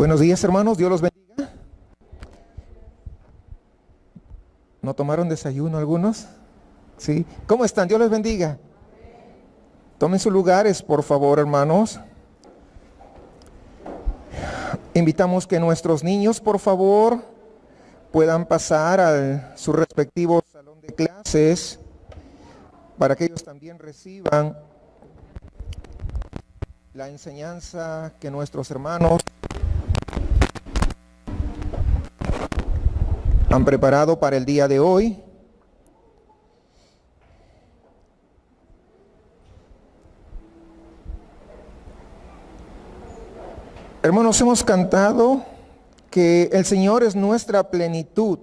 Buenos días, hermanos, Dios los bendiga. ¿No tomaron desayuno algunos? ¿Sí? ¿Cómo están? Dios les bendiga. Tomen sus lugares, por favor, hermanos. Invitamos que nuestros niños, por favor, puedan pasar a su respectivo salón de clases para que ellos también reciban la enseñanza que nuestros hermanos han preparado para el día de hoy. Hermanos, hemos cantado que el Señor es nuestra plenitud.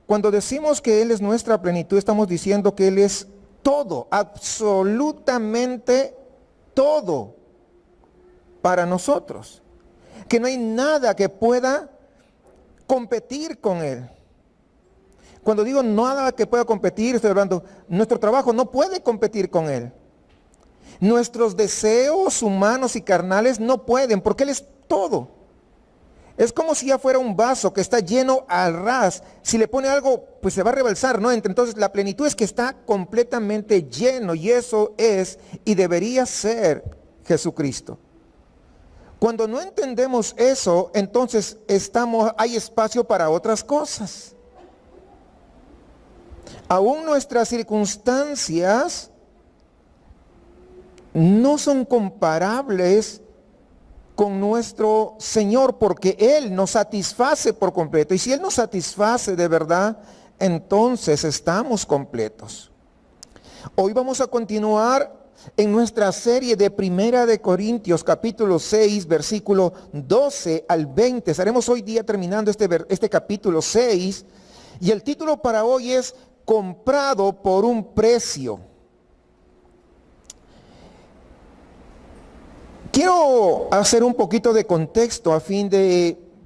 Cuando decimos que Él es nuestra plenitud, estamos diciendo que Él es todo, absolutamente todo para nosotros. Que no hay nada que pueda competir con Él. Cuando digo nada que pueda competir, estoy hablando, nuestro trabajo no puede competir con Él. Nuestros deseos humanos y carnales no pueden, porque Él es todo. Es como si ya fuera un vaso que está lleno al ras. Si le pone algo, pues se va a rebalsar, ¿no? Entonces la plenitud es que está completamente lleno, y eso es y debería ser Jesucristo. Cuando no entendemos eso, entonces hay espacio para otras cosas. Aún nuestras circunstancias no son comparables con nuestro Señor, porque Él nos satisface por completo. Y si Él nos satisface de verdad, entonces estamos completos. Hoy vamos a continuar en nuestra serie de Primera de Corintios, capítulo 6, versículo 12 al 20. Estaremos hoy día terminando este capítulo 6, y el título para hoy es Comprado por un precio. Quiero hacer un poquito de contexto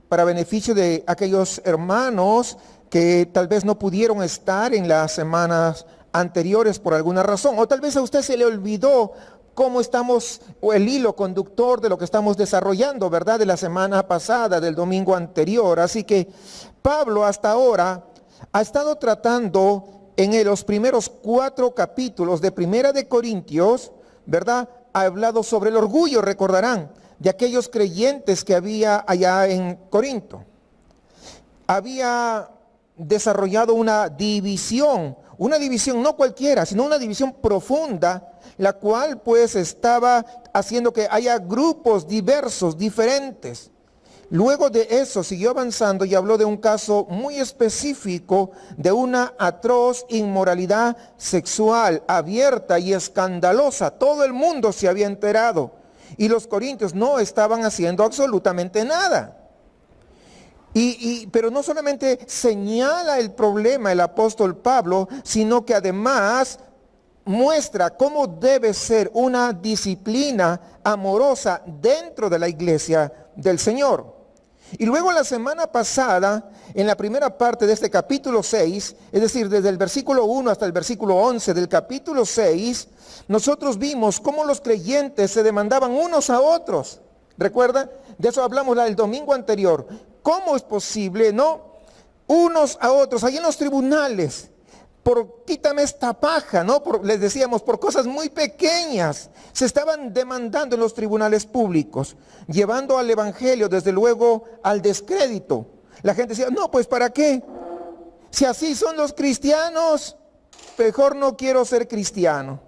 para beneficio de aquellos hermanos que tal vez no pudieron estar en las semanas anteriores por alguna razón, o tal vez a usted se le olvidó cómo estamos, o el hilo conductor de lo que estamos desarrollando, ¿verdad? De la semana pasada, del domingo anterior. Así que Pablo hasta ahora ha estado tratando en los primeros 4 capítulos de Primera de Corintios, ¿verdad? Ha hablado sobre el orgullo, recordarán, de aquellos creyentes que había allá en Corinto. Había desarrollado una división no cualquiera, sino una división profunda, la cual pues estaba haciendo que haya grupos diversos, diferentes. Luego de eso siguió avanzando y habló de un caso muy específico de una atroz inmoralidad sexual abierta y escandalosa. Todo el mundo se había enterado y los corintios no estaban haciendo absolutamente nada. Pero no solamente señala el problema el apóstol Pablo, sino que además muestra cómo debe ser una disciplina amorosa dentro de la iglesia del Señor. Y luego la semana pasada, en la primera parte de este capítulo 6, es decir, desde el versículo 1 hasta el versículo 11 del capítulo 6, nosotros vimos cómo los creyentes se demandaban unos a otros. ¿Recuerda? De eso hablamos el domingo anterior. ¿Cómo es posible, no? Unos a otros, ahí en los tribunales, quítame esta paja, ¿no? Les decíamos, por cosas muy pequeñas, se estaban demandando en los tribunales públicos, llevando al evangelio, desde luego, al descrédito. La gente decía, no, pues ¿para qué? Si así son los cristianos, mejor no quiero ser cristiano.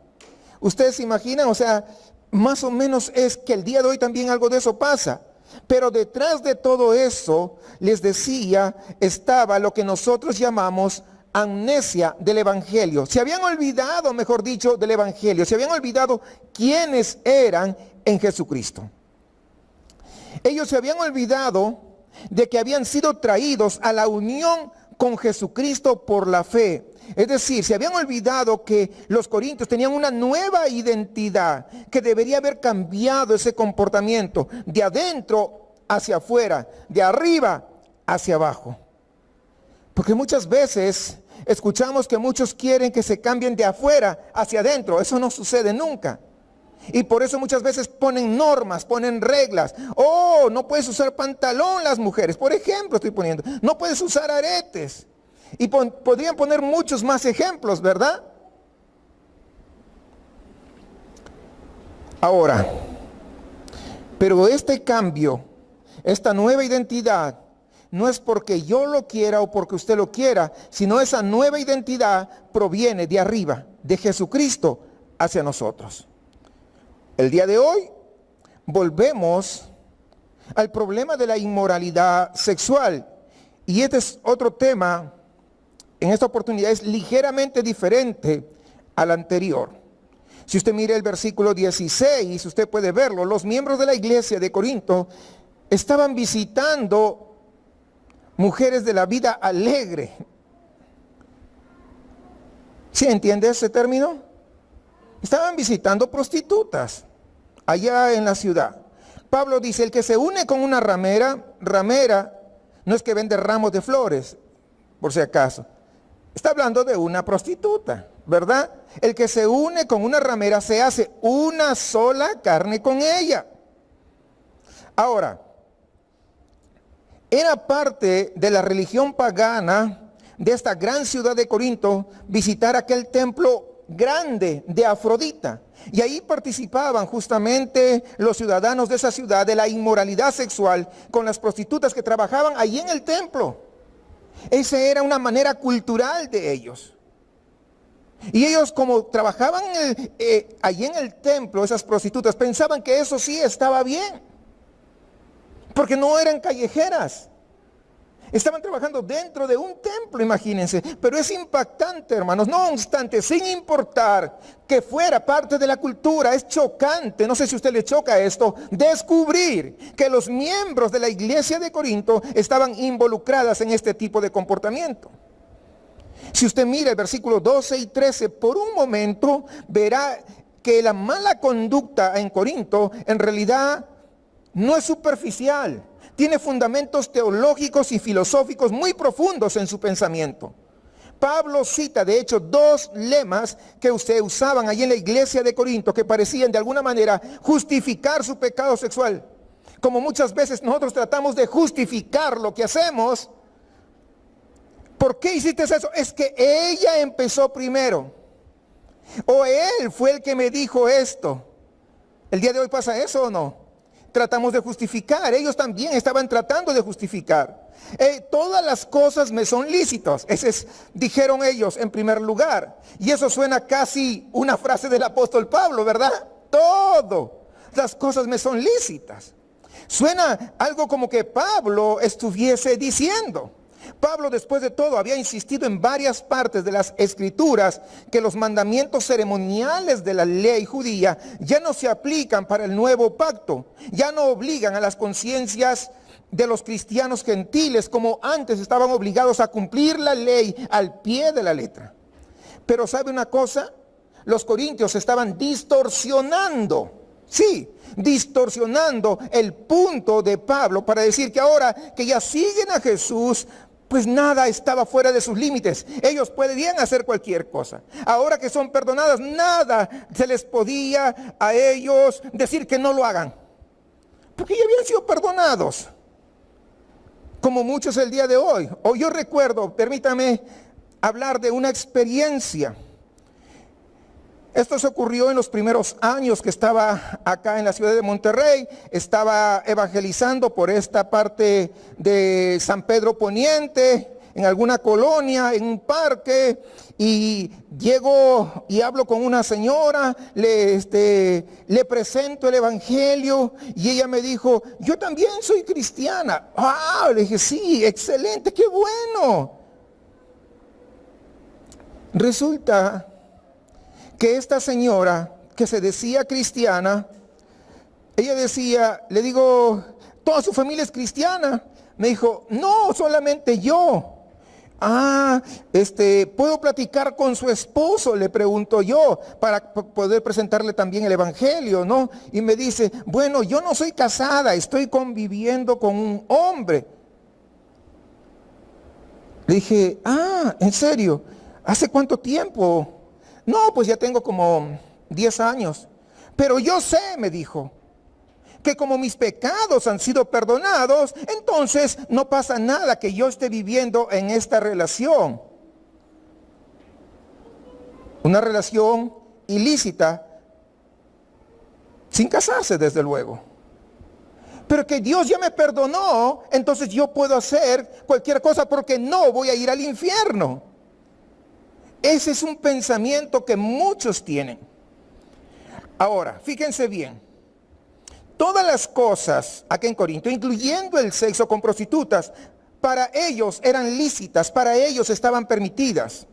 Ustedes se imaginan, o sea, más o menos es que el día de hoy también algo de eso pasa. Pero detrás de todo eso, les decía, estaba lo que nosotros llamamos amnesia del evangelio. Se habían olvidado, mejor dicho, del evangelio. Se habían olvidado quiénes eran en Jesucristo. Ellos se habían olvidado de que habían sido traídos a la unión con Jesucristo por la fe. Es decir, se habían olvidado que los corintios tenían una nueva identidad, que debería haber cambiado ese comportamiento de adentro hacia afuera, de arriba hacia abajo. Porque muchas veces escuchamos que muchos quieren que se cambien de afuera hacia adentro. Eso no sucede nunca. Y por eso muchas veces ponen normas, ponen reglas. Oh, no puedes usar pantalón las mujeres. Por ejemplo, estoy poniendo. No puedes usar aretes. Y podrían poner muchos más ejemplos, ¿verdad? Ahora, pero este cambio, esta nueva identidad, no es porque yo lo quiera o porque usted lo quiera, sino esa nueva identidad proviene de arriba, de Jesucristo hacia nosotros. El día de hoy volvemos al problema de la inmoralidad sexual. Y este es otro tema, en esta oportunidad es ligeramente diferente al anterior. Si usted mira el versículo 16, usted puede verlo. Los miembros de la iglesia de Corinto estaban visitando mujeres de la vida alegre. ¿Sí entiende ese término? Estaban visitando prostitutas allá en la ciudad. Pablo dice, el que se une con una ramera no es que vende ramos de flores, por si acaso. Está hablando de una prostituta, ¿verdad? El que se une con una ramera se hace una sola carne con ella. Ahora, era parte de la religión pagana de esta gran ciudad de Corinto visitar aquel templo grande de Afrodita. Y ahí participaban justamente los ciudadanos de esa ciudad de la inmoralidad sexual con las prostitutas que trabajaban allí en el templo. Esa era una manera cultural de ellos. Y ellos, como trabajaban allí en el templo, esas prostitutas, pensaban que eso sí estaba bien. Porque no eran callejeras. Estaban trabajando dentro de un templo, imagínense. Pero es impactante, hermanos. No obstante, sin importar que fuera parte de la cultura, es chocante, no sé si a usted le choca esto, descubrir que los miembros de la iglesia de Corinto estaban involucradas en este tipo de comportamiento. Si usted mira el versículo 12 y 13, por un momento verá que la mala conducta en Corinto en realidad no es superficial. Tiene fundamentos teológicos y filosóficos muy profundos en su pensamiento. Pablo cita de hecho dos lemas que ustedes usaban allí en la iglesia de Corinto que parecían de alguna manera justificar su pecado sexual. Como muchas veces nosotros tratamos de justificar lo que hacemos. ¿Por qué hiciste eso? Es que ella empezó primero. O él fue el que me dijo esto. ¿El día de hoy pasa eso o no? Tratamos de justificar, ellos también estaban tratando de justificar. Todas las cosas me son lícitas, dijeron ellos en primer lugar. Y eso suena casi una frase del apóstol Pablo, ¿verdad? Todas las cosas me son lícitas. Suena algo como que Pablo estuviese diciendo. Pablo, después de todo, había insistido en varias partes de las escrituras que los mandamientos ceremoniales de la ley judía ya no se aplican para el nuevo pacto, ya no obligan a las conciencias de los cristianos gentiles como antes estaban obligados a cumplir la ley al pie de la letra. Pero ¿sabe una cosa? Los corintios estaban distorsionando, sí, distorsionando el punto de Pablo para decir que ahora que ya siguen a Jesús, pues nada estaba fuera de sus límites. Ellos podían hacer cualquier cosa. Ahora que son perdonadas, nada se les podía a ellos decir que no lo hagan. Porque ya habían sido perdonados. Como muchos el día de hoy. O yo recuerdo, permítame hablar de una experiencia. Esto se ocurrió en los primeros años que estaba acá en la ciudad de Monterrey. Estaba evangelizando por esta parte de San Pedro Poniente, en alguna colonia, en un parque. Y llego y hablo con una señora, le presento el evangelio. Y ella me dijo, yo también soy cristiana. Ah, le dije, sí, excelente, qué bueno. Resulta que esta señora que se decía cristiana, ella decía, le digo, toda su familia es cristiana. Me dijo, no, solamente yo. Ah, ¿puedo platicar con su esposo? Le pregunto yo, para poder presentarle también el evangelio, ¿no? Y me dice, bueno, yo no soy casada, estoy conviviendo con un hombre. Le dije, ah, ¿en serio? ¿Hace cuánto tiempo? No, pues ya tengo como 10 años. Pero yo sé, me dijo, que como mis pecados han sido perdonados, entonces no pasa nada que yo esté viviendo en esta relación. Una relación ilícita, sin casarse desde luego. Pero que Dios ya me perdonó, entonces yo puedo hacer cualquier cosa porque no voy a ir al infierno. Ese es un pensamiento que muchos tienen. Ahora, fíjense bien. Todas las cosas aquí en Corinto, incluyendo el sexo con prostitutas, para ellos eran lícitas, para ellos estaban permitidas.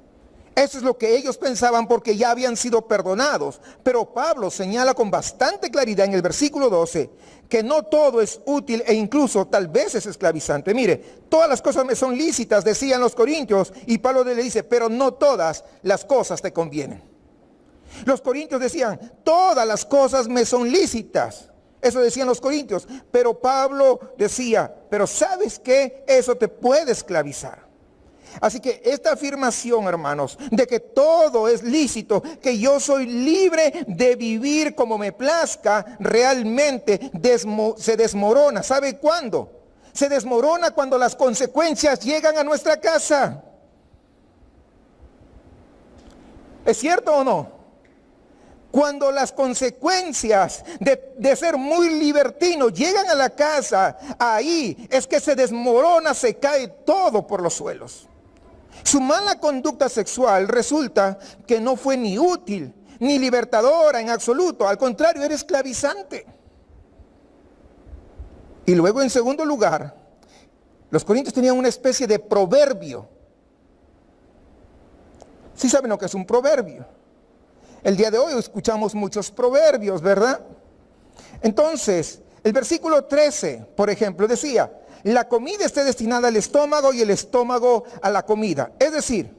Eso es lo que ellos pensaban porque ya habían sido perdonados. Pero Pablo señala con bastante claridad en el versículo 12 que no todo es útil e incluso tal vez es esclavizante. Mire, todas las cosas me son lícitas, decían los corintios, y Pablo le dice, pero no todas las cosas te convienen. Los corintios decían, todas las cosas me son lícitas. Eso decían los corintios, pero Pablo decía, pero ¿sabes qué? Eso te puede esclavizar. Así que esta afirmación, hermanos, de que todo es lícito, que yo soy libre de vivir como me plazca, realmente se desmorona. ¿Sabe cuándo? Se desmorona cuando las consecuencias llegan a nuestra casa. ¿Es cierto o no? Cuando las consecuencias de ser muy libertino llegan a la casa, ahí es que se desmorona, se cae todo por los suelos. Su mala conducta sexual resulta que no fue ni útil, ni libertadora en absoluto. Al contrario, era esclavizante. Y luego, en segundo lugar, los corintios tenían una especie de proverbio. ¿Sí saben lo que es un proverbio? El día de hoy escuchamos muchos proverbios, ¿verdad? Entonces, el versículo 13, por ejemplo, decía, la comida esté destinada al estómago y el estómago a la comida. Es decir,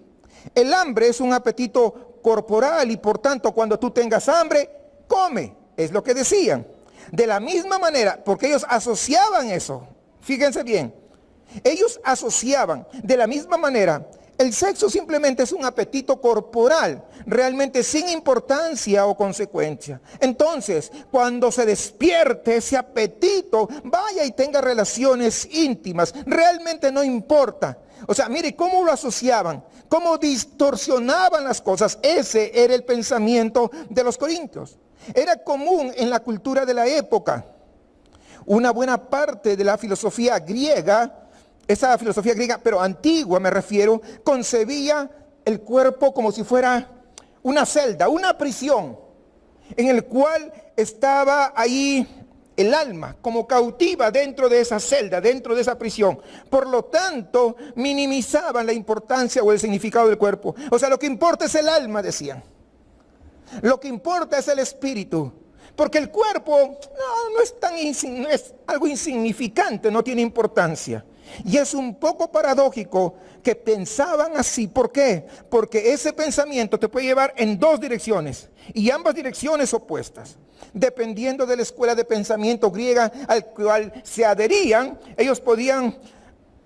el hambre es un apetito corporal y por tanto cuando tú tengas hambre, come. Es lo que decían. De la misma manera, porque ellos asociaban eso. Fíjense bien. Ellos asociaban de la misma manera. El sexo simplemente es un apetito corporal, realmente sin importancia o consecuencia. Entonces, cuando se despierte ese apetito, vaya y tenga relaciones íntimas, realmente no importa. O sea, mire cómo lo asociaban, cómo distorsionaban las cosas. Ese era el pensamiento de los corintios. Era común en la cultura de la época. Una buena parte de la filosofía griega, esa filosofía griega, pero antigua me refiero, concebía el cuerpo como si fuera una celda, una prisión, en el cual estaba ahí el alma como cautiva dentro de esa celda, dentro de esa prisión. Por lo tanto, minimizaban la importancia o el significado del cuerpo. O sea, lo que importa es el alma, decían. Lo que importa es el espíritu. Porque el cuerpo no es algo insignificante, no tiene importancia. Y es un poco paradójico que pensaban así. ¿Por qué? Porque ese pensamiento te puede llevar en dos direcciones y ambas direcciones opuestas. Dependiendo de la escuela de pensamiento griega al cual se adherían, ellos podían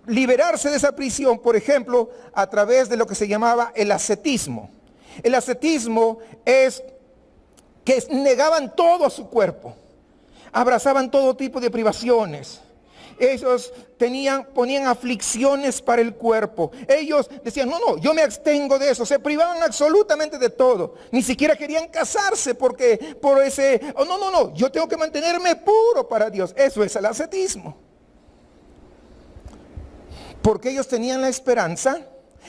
liberarse de esa prisión, por ejemplo, a través de lo que se llamaba el ascetismo. El ascetismo es que negaban todo a su cuerpo, abrazaban todo tipo de privaciones. Ellos ponían aflicciones para el cuerpo. Ellos decían, no, yo me abstengo de eso. Se privaban absolutamente de todo. Ni siquiera querían casarse porque por ese, no, yo tengo que mantenerme puro para Dios. Eso es el ascetismo. Porque ellos tenían la esperanza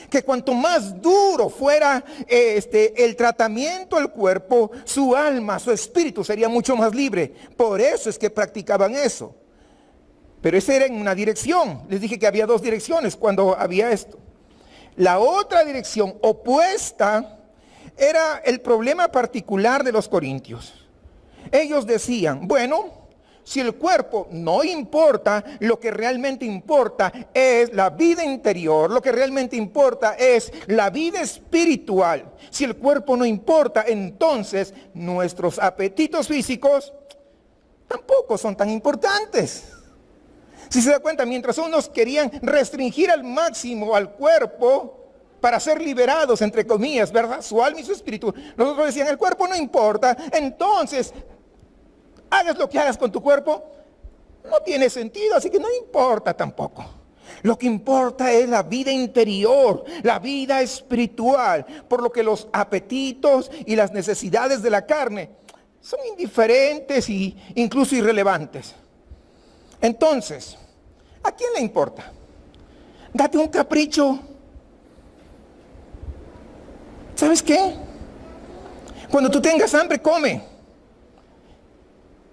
que cuanto más duro fuera el tratamiento al cuerpo, su alma, su espíritu sería mucho más libre. Por eso es que practicaban eso. Pero esa era en una dirección. Les dije que había dos direcciones cuando había esto. La otra dirección opuesta era el problema particular de los corintios. Ellos decían, bueno, si el cuerpo no importa, lo que realmente importa es la vida interior, lo que realmente importa es la vida espiritual. Si el cuerpo no importa, entonces nuestros apetitos físicos tampoco son tan importantes. Si se da cuenta, mientras unos querían restringir al máximo al cuerpo para ser liberados, entre comillas, ¿verdad? Su alma y su espíritu. Los otros decían, el cuerpo no importa. Entonces, hagas lo que hagas con tu cuerpo, no tiene sentido, así que no importa tampoco. Lo que importa es la vida interior, la vida espiritual, por lo que los apetitos y las necesidades de la carne son indiferentes e incluso irrelevantes. Entonces, ¿a quién le importa? Date un capricho. ¿Sabes qué? Cuando tú tengas hambre, come.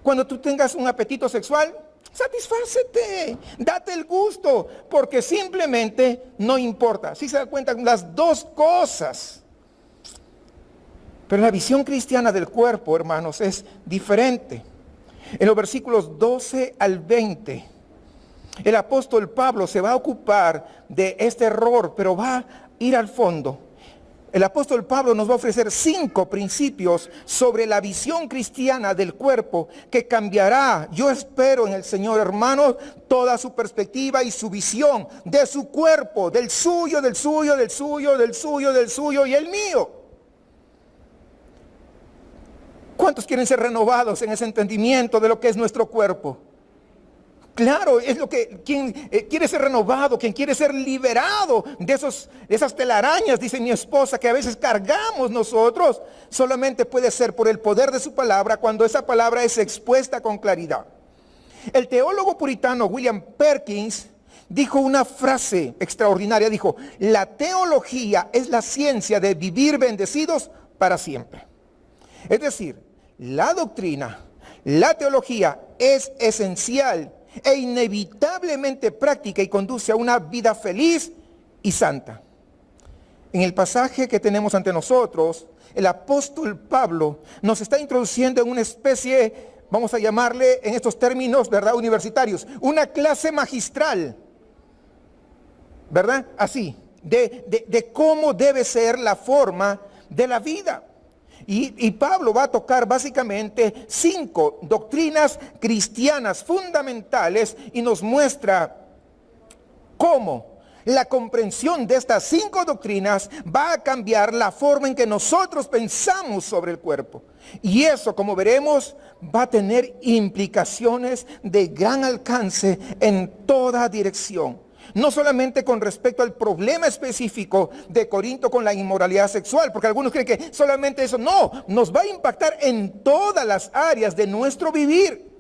Cuando tú tengas un apetito sexual, satisfácete, date el gusto, porque simplemente no importa. Si se dan cuenta, las dos cosas. Pero la visión cristiana del cuerpo, hermanos, es diferente. En los versículos 12 al 20, el apóstol Pablo se va a ocupar de este error, pero va a ir al fondo. El apóstol Pablo nos va a ofrecer 5 principios sobre la visión cristiana del cuerpo que cambiará, yo espero en el Señor, hermanos, toda su perspectiva y su visión de su cuerpo, del suyo, del suyo, del suyo, del suyo, del suyo y el mío. ¿Cuántos quieren ser renovados en ese entendimiento de lo que es nuestro cuerpo? Claro, es lo que quien quiere ser renovado, quien quiere ser liberado de esas telarañas, dice mi esposa, que a veces cargamos nosotros, solamente puede ser por el poder de su palabra cuando esa palabra es expuesta con claridad. El teólogo puritano William Perkins dijo una frase extraordinaria, dijo: la teología es la ciencia de vivir bendecidos para siempre. Es decir, la doctrina, la teología es esencial e inevitablemente práctica y conduce a una vida feliz y santa. En el pasaje que tenemos ante nosotros, el apóstol Pablo nos está introduciendo en una especie, vamos a llamarle en estos términos, ¿verdad?, universitarios, una clase magistral, ¿verdad? Así, de cómo debe ser la forma de la vida. Y Pablo va a tocar básicamente 5 doctrinas cristianas fundamentales y nos muestra cómo la comprensión de estas 5 doctrinas va a cambiar la forma en que nosotros pensamos sobre el cuerpo. Y eso, como veremos, va a tener implicaciones de gran alcance en toda dirección. No solamente con respecto al problema específico de Corinto con la inmoralidad sexual, porque algunos creen que solamente eso, no, nos va a impactar en todas las áreas de nuestro vivir.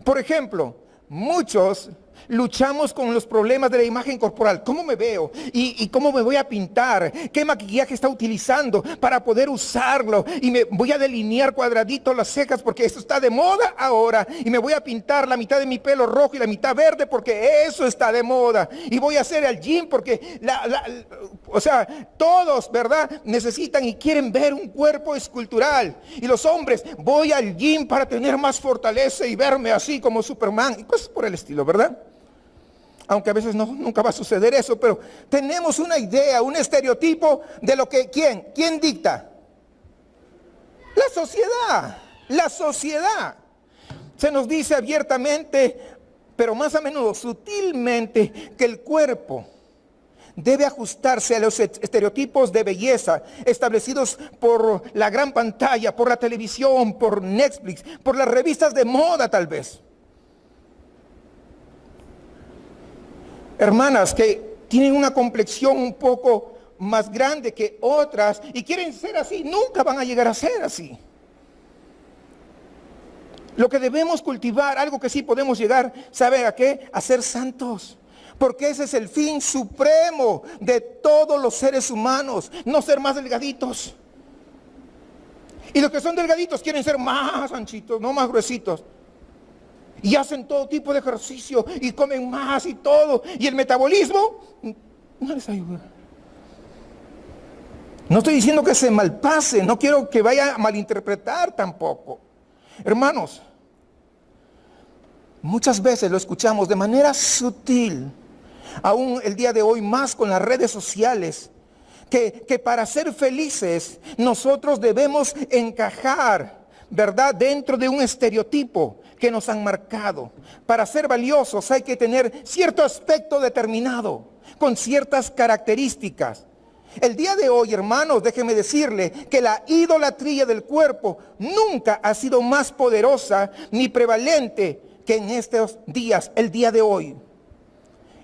Por ejemplo, muchos luchamos con los problemas de la imagen corporal. ¿Cómo me veo? ¿Y cómo me voy a pintar? ¿Qué maquillaje está utilizando para poder usarlo? Y me voy a delinear cuadraditos las cejas porque esto está de moda ahora. Y me voy a pintar la mitad de mi pelo rojo y la mitad verde porque eso está de moda. Y voy a hacer el gym porque, o sea, todos, ¿verdad?, necesitan y quieren ver un cuerpo escultural. Y los hombres, voy al gym para tener más fortaleza y verme así como Superman. Y cosas por el estilo, ¿verdad? Aunque a veces nunca va a suceder eso, pero tenemos una idea, un estereotipo de lo que, ¿quién dicta? La sociedad. Se nos dice abiertamente, pero más a menudo sutilmente, que el cuerpo debe ajustarse a los estereotipos de belleza establecidos por la gran pantalla, por la televisión, por Netflix, por las revistas de moda tal vez. Hermanas que tienen una complexión un poco más grande que otras y quieren ser así, nunca van a llegar a ser así. Lo que debemos cultivar, algo que sí podemos llegar, ¿sabe a qué? A ser santos. Porque ese es el fin supremo de todos los seres humanos, no ser más delgaditos. Y los que son delgaditos quieren ser más anchitos, no más gruesitos. Y hacen todo tipo de ejercicio y comen más y todo. Y el metabolismo no les ayuda. No estoy diciendo que se malpase, no quiero que vaya a malinterpretar tampoco. Hermanos, muchas veces lo escuchamos de manera sutil, aún el día de hoy más con las redes sociales, que para ser felices nosotros debemos encajar, ¿verdad?, dentro de un estereotipo que nos han marcado. Para ser valiosos hay que tener cierto aspecto determinado, con ciertas características. El día de hoy, hermanos, déjeme decirle que la idolatría del cuerpo nunca ha sido más poderosa ni prevalente que en estos días, el día de hoy.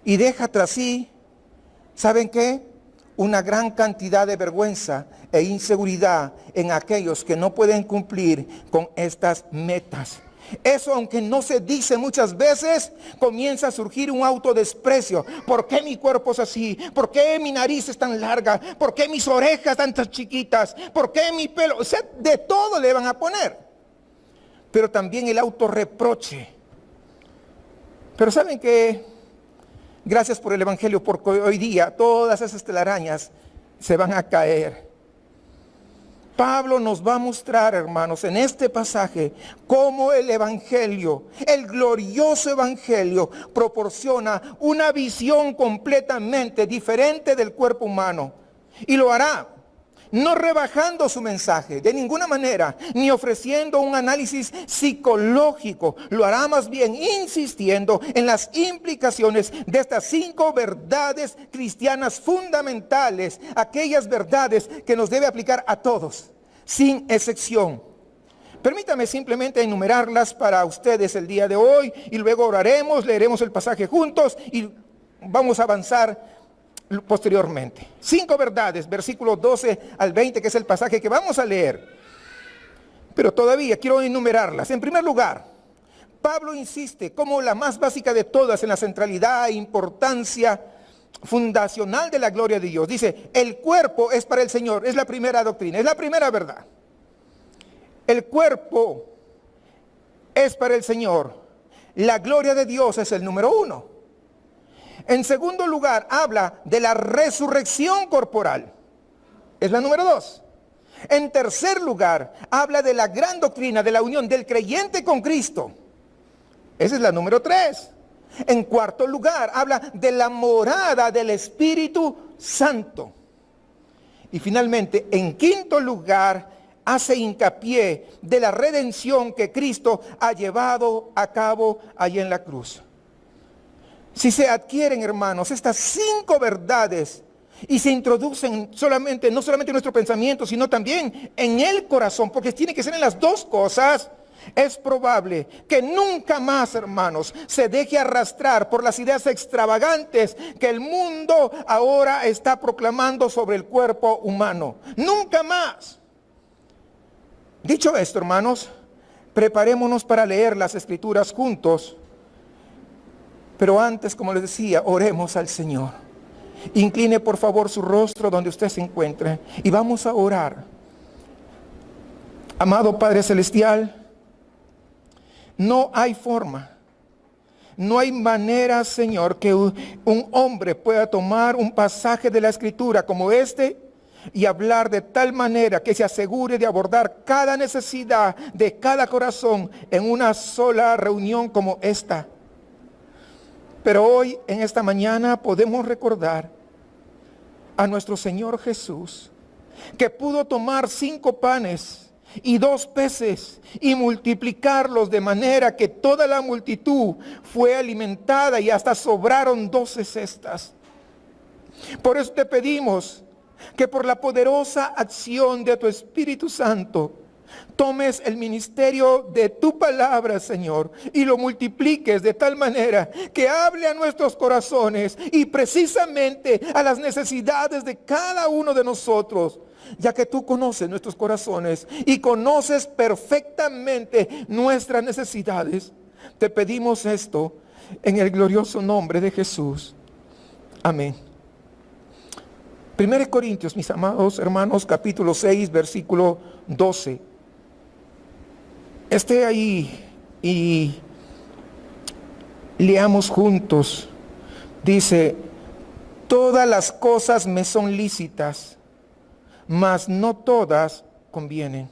Y deja tras sí, ¿saben qué? Una gran cantidad de vergüenza e inseguridad en aquellos que no pueden cumplir con estas metas. Eso, aunque no se dice muchas veces, comienza a surgir un autodesprecio. ¿Por qué mi cuerpo es así? ¿Por qué mi nariz es tan larga? ¿Por qué mis orejas están tan chiquitas? ¿Por qué mi pelo? O sea, de todo le van a poner. Pero también el autorreproche. Pero ¿saben qué? Gracias por el Evangelio, porque hoy día todas esas telarañas se van a caer. Pablo nos va a mostrar, hermanos, en este pasaje, cómo el Evangelio, el glorioso Evangelio, proporciona una visión completamente diferente del cuerpo humano. Y lo hará, no rebajando su mensaje de ninguna manera, ni ofreciendo un análisis psicológico. Lo hará más bien insistiendo en las implicaciones de estas 5 verdades cristianas fundamentales, aquellas verdades que nos debe aplicar a todos, sin excepción. Permítame simplemente enumerarlas para ustedes el día de hoy y luego oraremos, leeremos el pasaje juntos y vamos a avanzar posteriormente. 5 verdades, versículos 12 al 20, que es el pasaje que vamos a leer. Pero todavía quiero enumerarlas. En primer lugar, Pablo insiste como la más básica de todas en la centralidad e importancia fundacional de la gloria de Dios. Dice, el cuerpo es para el Señor. Es la primera doctrina, es la primera verdad. El cuerpo es para el Señor. La gloria de Dios es el número 1. En segundo lugar, habla de la resurrección corporal. Es la número 2. En tercer lugar, habla de la gran doctrina de la unión del creyente con Cristo. Esa es la número 3. En cuarto lugar, habla de la morada del Espíritu Santo. Y finalmente, en quinto lugar, hace hincapié de la redención que Cristo ha llevado a cabo allí en la cruz. Si se adquieren, hermanos, estas 5 verdades y se introducen no solamente en nuestro pensamiento, sino también en el corazón, porque tiene que ser en las 2 cosas, es probable que nunca más, hermanos, se deje arrastrar por las ideas extravagantes que el mundo ahora está proclamando sobre el cuerpo humano. Nunca más. Dicho esto, hermanos, preparémonos para leer las Escrituras juntos. Pero antes, como les decía, oremos al Señor. Incline por favor su rostro donde usted se encuentre y vamos a orar. Amado Padre Celestial, no hay forma, no hay manera, Señor, que un hombre pueda tomar un pasaje de la Escritura como este y hablar de tal manera que se asegure de abordar cada necesidad de cada corazón en una sola reunión como esta. Pero hoy, en esta mañana, podemos recordar a nuestro Señor Jesús, que pudo tomar 5 panes y 2 peces y multiplicarlos de manera que toda la multitud fue alimentada y hasta sobraron 12 cestas. Por eso te pedimos que por la poderosa acción de tu Espíritu Santo, tomes el ministerio de tu palabra, Señor, y lo multipliques de tal manera que hable a nuestros corazones y precisamente a las necesidades de cada uno de nosotros, ya que tú conoces nuestros corazones y conoces perfectamente nuestras necesidades. Te pedimos esto en el glorioso nombre de Jesús. Amén. 1 Corintios, mis amados hermanos, capítulo 6, versículo 12. Esté ahí y leamos juntos. Dice, todas las cosas me son lícitas, mas no todas convienen.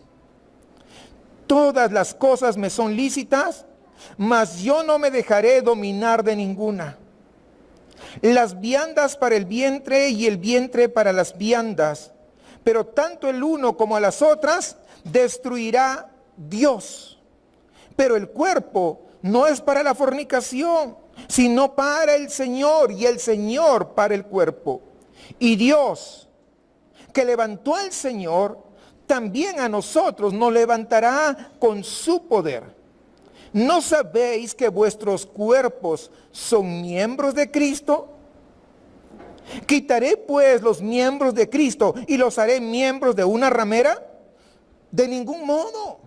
Todas las cosas me son lícitas, mas yo no me dejaré dominar de ninguna. Las viandas para el vientre y el vientre para las viandas, pero tanto el uno como a las otras destruirá Dios. Pero el cuerpo no es para la fornicación, sino para el Señor, y el Señor para el cuerpo. Y Dios que levantó al Señor, también a nosotros nos levantará con su poder. ¿No sabéis que vuestros cuerpos son miembros de Cristo? ¿Quitaré pues los miembros de Cristo y los haré miembros de una ramera? De ningún modo.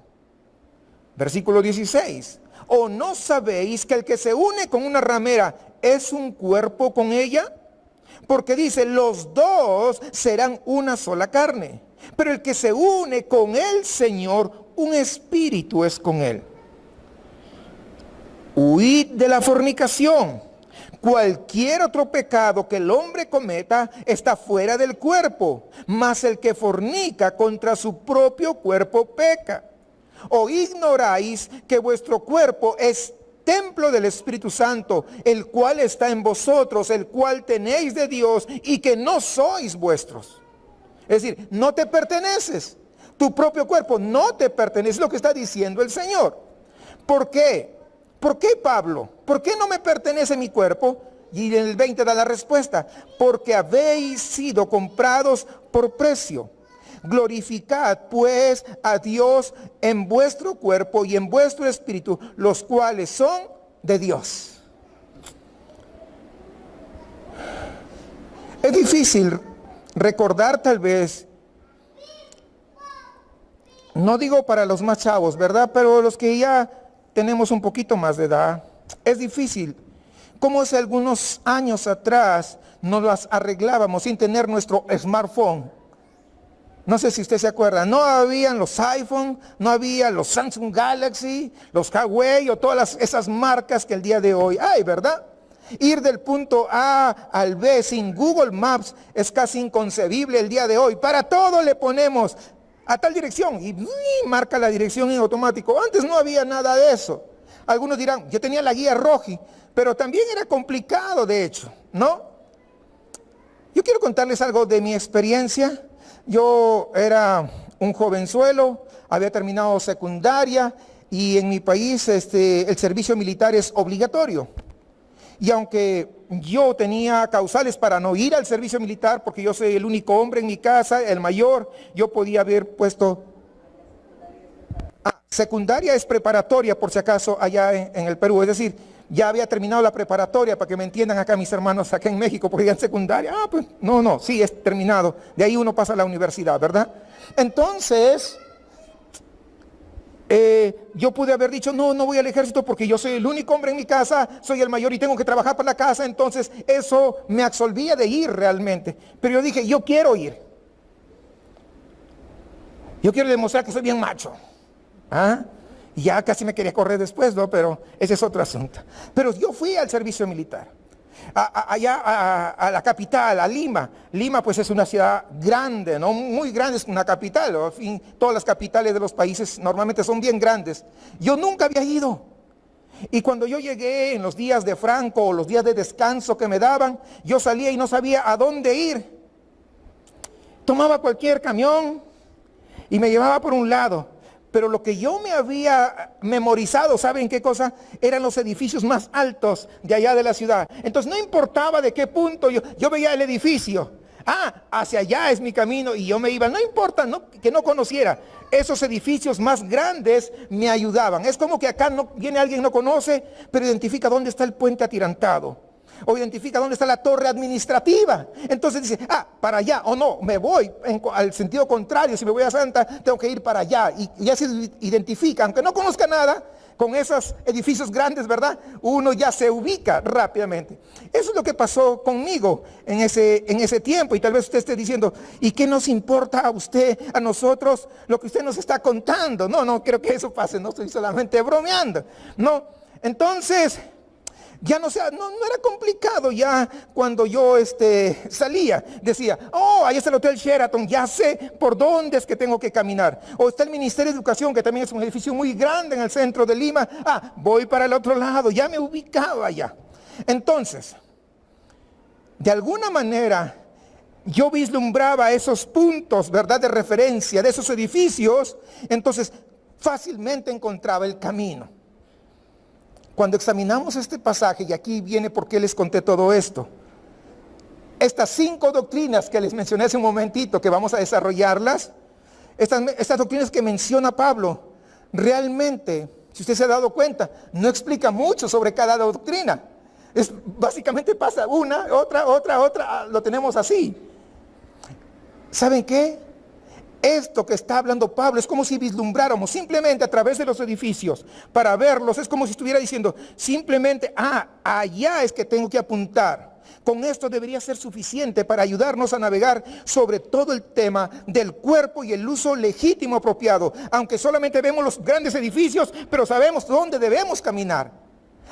Versículo 16. ¿O no sabéis que el que se une con una ramera es un cuerpo con ella? Porque dice, los dos serán una sola carne. Pero el que se une con el Señor, un espíritu es con él. Huid de la fornicación. Cualquier otro pecado que el hombre cometa está fuera del cuerpo, mas el que fornica contra su propio cuerpo peca. ¿O ignoráis que vuestro cuerpo es templo del Espíritu Santo, el cual está en vosotros, el cual tenéis de Dios y que no sois vuestros? Es decir, no te perteneces. Tu propio cuerpo no te pertenece, es lo que está diciendo el Señor. ¿Por qué? ¿Por qué, Pablo? ¿Por qué no me pertenece mi cuerpo? Y en el 20 da la respuesta. Porque habéis sido comprados por precio. Glorificad pues a Dios en vuestro cuerpo y en vuestro espíritu, los cuales son de Dios. Es difícil recordar tal vez, no digo para los más chavos, ¿verdad? Pero los que ya tenemos un poquito más de edad, es difícil. Como hace algunos años atrás nos las arreglábamos sin tener nuestro smartphone. No sé si usted se acuerda, no habían los iPhone, no había los Samsung Galaxy, los Huawei o todas esas marcas que el día de hoy hay, ¿verdad? Ir del punto A al B sin Google Maps es casi inconcebible el día de hoy. Para todo le ponemos a tal dirección y marca la dirección en automático. Antes no había nada de eso. Algunos dirán, yo tenía la guía Roji, pero también era complicado de hecho, ¿no? Yo quiero contarles algo de mi experiencia. Yo era un jovenzuelo, había terminado secundaria y en mi país el servicio militar es obligatorio. Y aunque yo tenía causales para no ir al servicio militar, porque yo soy el único hombre en mi casa, el mayor, yo podía haber puesto... secundaria es preparatoria, por si acaso, allá en el Perú. Es decir, ya había terminado la preparatoria, para que me entiendan acá mis hermanos acá en México, porque digan secundaria. Pues no, sí, es terminado. De ahí uno pasa a la universidad, ¿verdad? Entonces... yo pude haber dicho, no voy al ejército porque yo soy el único hombre en mi casa, soy el mayor y tengo que trabajar para la casa, entonces eso me absolvía de ir realmente. Pero yo dije, yo quiero ir. Yo quiero demostrar que soy bien macho. Y ya casi me quería correr después, ¿no? Pero ese es otro asunto. Pero yo fui al servicio militar. Allá a la capital, a Lima. Lima pues es una ciudad grande, ¿no? Muy grande, es una capital. En fin, todas las capitales de los países normalmente son bien grandes. Yo nunca había ido. Y cuando yo llegué en los días de Franco o los días de descanso que me daban, yo salía y no sabía a dónde ir. Tomaba cualquier camión y me llevaba por un lado. Pero lo que yo me había memorizado, ¿saben qué cosa? Eran los edificios más altos de allá de la ciudad. Entonces no importaba de qué punto yo veía el edificio. Hacia allá es mi camino y yo me iba. No importa que no conociera. Esos edificios más grandes me ayudaban. Es como que acá viene alguien que no conoce, pero identifica dónde está el puente atirantado. O identifica dónde está la torre administrativa. Entonces dice, para allá, o no, me voy al sentido contrario. Si me voy a Santa, tengo que ir para allá. Y ya se identifica, aunque no conozca nada, con esos edificios grandes, ¿verdad? Uno ya se ubica rápidamente. Eso es lo que pasó conmigo en ese tiempo. Y tal vez usted esté diciendo, ¿y qué nos importa a usted, a nosotros, lo que usted nos está contando? No creo que eso pase, no estoy solamente bromeando. No, entonces... ya no era complicado ya cuando yo salía. Decía, ahí está el Hotel Sheraton, ya sé por dónde es que tengo que caminar. O está el Ministerio de Educación, que también es un edificio muy grande en el centro de Lima. Voy para el otro lado, ya me ubicaba ya. Entonces, de alguna manera, yo vislumbraba esos puntos, ¿verdad?, de referencia de esos edificios. Entonces, fácilmente encontraba el camino. Cuando examinamos este pasaje, y aquí viene por qué les conté todo esto, Estas 5 doctrinas que les mencioné hace un momentito, que vamos a desarrollarlas, estas doctrinas que menciona Pablo, realmente, si usted se ha dado cuenta, no explica mucho sobre cada doctrina. Básicamente pasa una, otra, lo tenemos así. ¿Saben qué? Esto que está hablando Pablo es como si vislumbráramos simplemente a través de los edificios para verlos. Es como si estuviera diciendo simplemente, allá es que tengo que apuntar. Con esto debería ser suficiente para ayudarnos a navegar sobre todo el tema del cuerpo y el uso legítimo apropiado. Aunque solamente vemos los grandes edificios, pero sabemos dónde debemos caminar.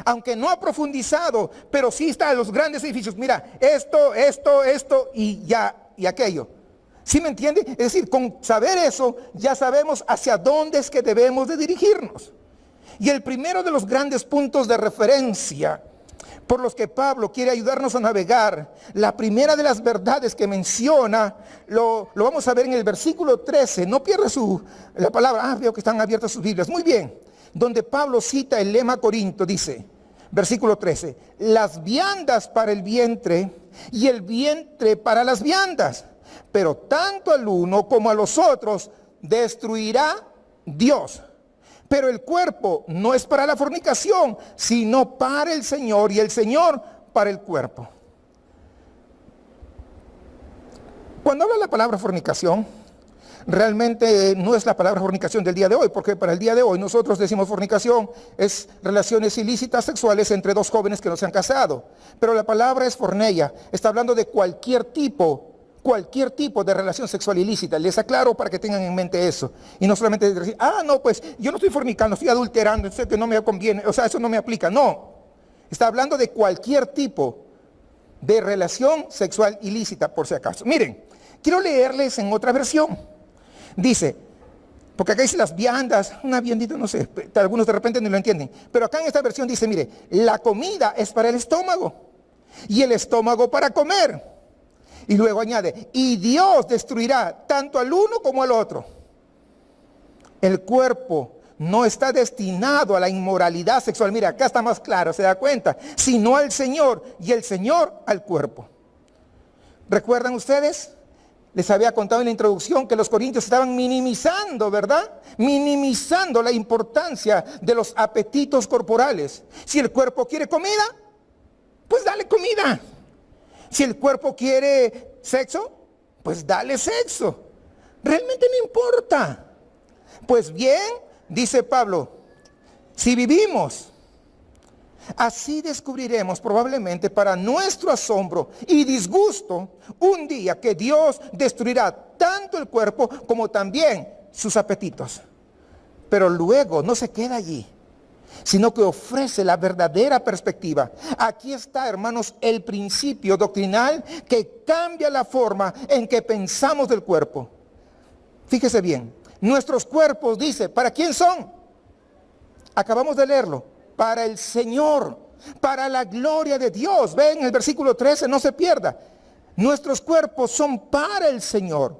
Aunque no ha profundizado, pero sí está en los grandes edificios. Mira, esto y aquello. ¿Sí me entiende? Es decir, con saber eso, ya sabemos hacia dónde es que debemos de dirigirnos. Y el primero de los grandes puntos de referencia por los que Pablo quiere ayudarnos a navegar, la primera de las verdades que menciona, lo vamos a ver en el versículo 13. No pierda la palabra. Veo que están abiertas sus Biblias. Muy bien. Donde Pablo cita el lema corinto, dice, versículo 13, las viandas para el vientre y el vientre para las viandas, pero tanto al uno como a los otros destruirá Dios. Pero el cuerpo no es para la fornicación, sino para el Señor, y el Señor para el cuerpo. Cuando habla la palabra fornicación, realmente no es la palabra fornicación del día de hoy, porque para el día de hoy nosotros decimos fornicación es relaciones ilícitas sexuales entre dos jóvenes que no se han casado. Pero la palabra es forneia, está hablando de cualquier tipo de relación sexual ilícita. Les aclaro para que tengan en mente eso. Y no solamente decir, no, pues yo no estoy fornicando, estoy adulterando, sé que no me conviene, eso no me aplica. No, está hablando de cualquier tipo de relación sexual ilícita, por si acaso. Miren, quiero leerles en otra versión. Dice, porque acá dice las viandas, una viandita, no sé, algunos de repente no lo entienden. Pero acá en esta versión dice, mire, la comida es para el estómago y el estómago para comer. Y luego añade, y Dios destruirá tanto al uno como al otro. El cuerpo no está destinado a la inmoralidad sexual. Mira, acá está más claro, se da cuenta. Sino al Señor y el Señor al cuerpo. ¿Recuerdan ustedes? Les había contado en la introducción que los corintios estaban minimizando, ¿verdad? Minimizando la importancia de los apetitos corporales. Si el cuerpo quiere comida, pues dale comida. Si el cuerpo quiere sexo, pues dale sexo. Realmente no importa. Pues bien, dice Pablo, si vivimos, así descubriremos probablemente para nuestro asombro y disgusto un día que Dios destruirá tanto el cuerpo como también sus apetitos. Pero luego no se queda allí, sino que ofrece la verdadera perspectiva. Aquí está, hermanos, el principio doctrinal que cambia la forma en que pensamos del cuerpo. Fíjese bien, nuestros cuerpos, dice, ¿para quién son? Acabamos de leerlo, para el Señor, para la gloria de Dios. Ven el versículo 13, no se pierda. Nuestros cuerpos son para el Señor.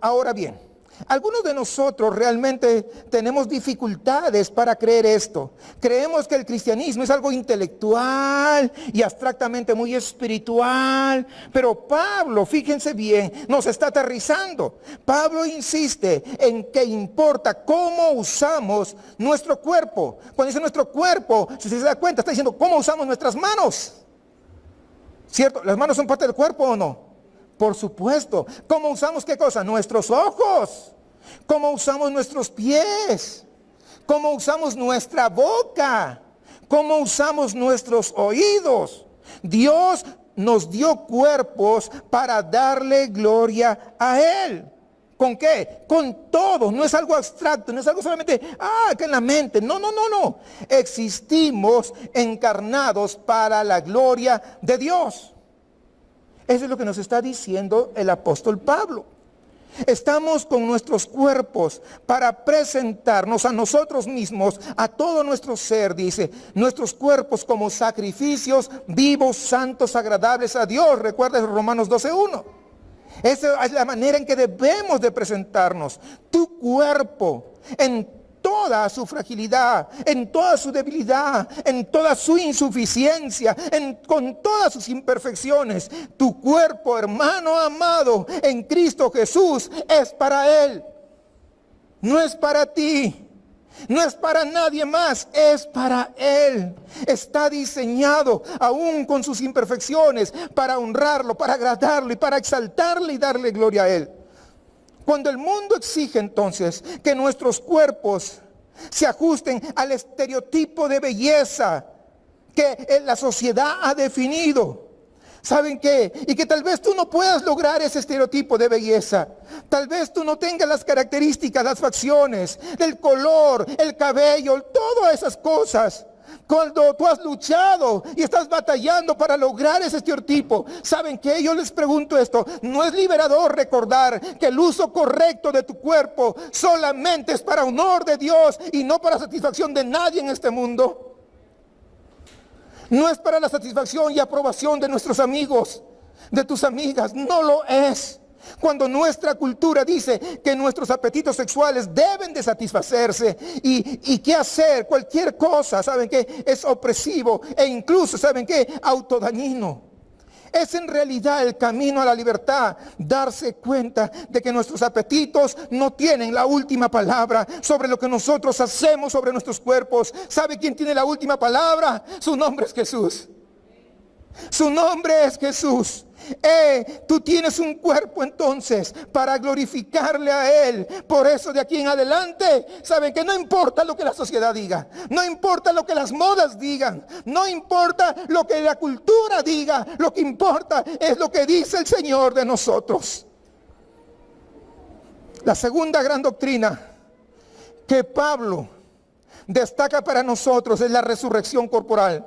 Ahora bien, algunos de nosotros realmente tenemos dificultades para creer esto. Creemos que el cristianismo es algo intelectual y abstractamente muy espiritual. Pero Pablo, fíjense bien, nos está aterrizando. Pablo insiste en que importa cómo usamos nuestro cuerpo. Cuando dice nuestro cuerpo, si se da cuenta, está diciendo cómo usamos nuestras manos. ¿Cierto? ¿Las manos son parte del cuerpo o no? Por supuesto. ¿Cómo usamos qué cosa? Nuestros ojos. ¿Cómo usamos nuestros pies? ¿Cómo usamos nuestra boca? ¿Cómo usamos nuestros oídos? Dios nos dio cuerpos para darle gloria a Él. ¿Con qué? Con todo. No es algo abstracto, no es algo solamente, que en la mente. No. Existimos encarnados para la gloria de Dios. Eso es lo que nos está diciendo el apóstol Pablo. Estamos con nuestros cuerpos para presentarnos a nosotros mismos, a todo nuestro ser, dice, nuestros cuerpos como sacrificios vivos, santos, agradables a Dios. Recuerda Romanos 12:1. Esa es la manera en que debemos de presentarnos. Tu cuerpo, en toda su fragilidad, en toda su debilidad, en toda su insuficiencia, con todas sus imperfecciones. Tu cuerpo, hermano amado, en Cristo Jesús es para Él. No es para ti. No es para nadie más, es para Él. Está diseñado, aún con sus imperfecciones, para honrarlo, para agradarlo y para exaltarle y darle gloria a Él. Cuando el mundo exige entonces que nuestros cuerpos se ajusten al estereotipo de belleza que la sociedad ha definido, ¿saben qué? Y que tal vez tú no puedas lograr ese estereotipo de belleza. Tal vez tú no tengas las características, las facciones, el color, el cabello, todas esas cosas. Cuando tú has luchado y estás batallando para lograr ese estereotipo, ¿saben qué? Yo les pregunto esto. ¿No es liberador recordar que el uso correcto de tu cuerpo solamente es para honor de Dios y no para satisfacción de nadie en este mundo? No es para la satisfacción y aprobación de nuestros amigos, de tus amigas, no lo es. Cuando nuestra cultura dice que nuestros apetitos sexuales deben de satisfacerse y qué hacer, cualquier cosa, ¿saben qué? Es opresivo e incluso, ¿saben qué? Autodañino. Es en realidad el camino a la libertad, darse cuenta de que nuestros apetitos no tienen la última palabra sobre lo que nosotros hacemos sobre nuestros cuerpos. ¿Sabe quién tiene la última palabra? Su nombre es Jesús. Su nombre es Jesús. Tú tienes un cuerpo entonces para glorificarle a Él. Por eso de aquí en adelante, saben que no importa lo que la sociedad diga, no importa lo que las modas digan, no importa lo que la cultura diga, lo que importa es lo que dice el Señor de nosotros. La segunda gran doctrina que Pablo destaca para nosotros es la resurrección corporal.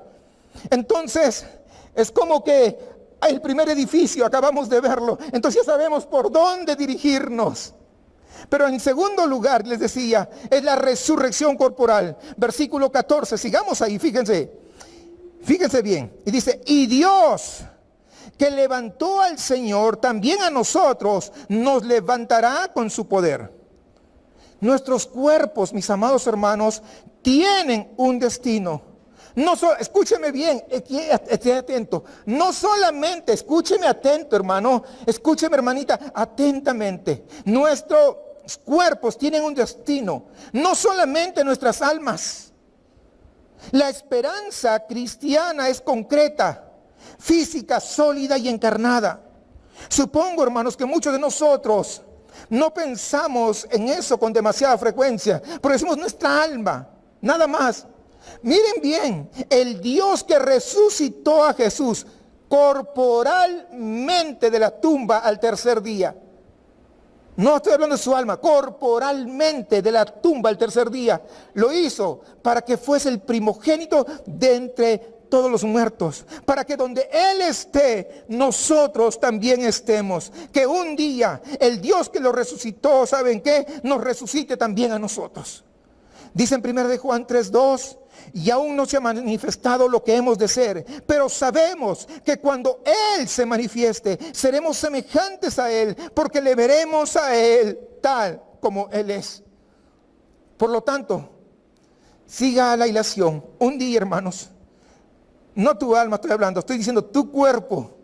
Entonces, es como que el primer edificio, acabamos de verlo, entonces ya sabemos por dónde dirigirnos. Pero en segundo lugar, les decía, es la resurrección corporal. Versículo 14, sigamos ahí, fíjense bien. Y dice, y Dios que levantó al Señor, también a nosotros nos levantará con su poder. Nuestros cuerpos, mis amados hermanos, tienen un destino. Escúcheme bien, esté atento. No solamente, escúcheme atento, hermano, escúcheme, hermanita, atentamente. Nuestros cuerpos tienen un destino, no solamente nuestras almas. La esperanza cristiana es concreta, física, sólida y encarnada. Supongo, hermanos, que muchos de nosotros no pensamos en eso con demasiada frecuencia, porque decimos nuestra alma, nada más. Miren bien, el Dios que resucitó a Jesús corporalmente de la tumba al tercer día. No estoy hablando de su alma, corporalmente de la tumba al tercer día. Lo hizo para que fuese el primogénito de entre todos los muertos. Para que donde Él esté, nosotros también estemos. Que un día el Dios que lo resucitó, ¿saben qué? Nos resucite también a nosotros. Dice en 1 Juan 3:2, y aún no se ha manifestado lo que hemos de ser, pero sabemos que cuando Él se manifieste, seremos semejantes a Él, porque le veremos a Él tal como Él es. Por lo tanto, siga la hilación. Un día, hermanos, no tu alma estoy hablando, estoy diciendo tu cuerpo.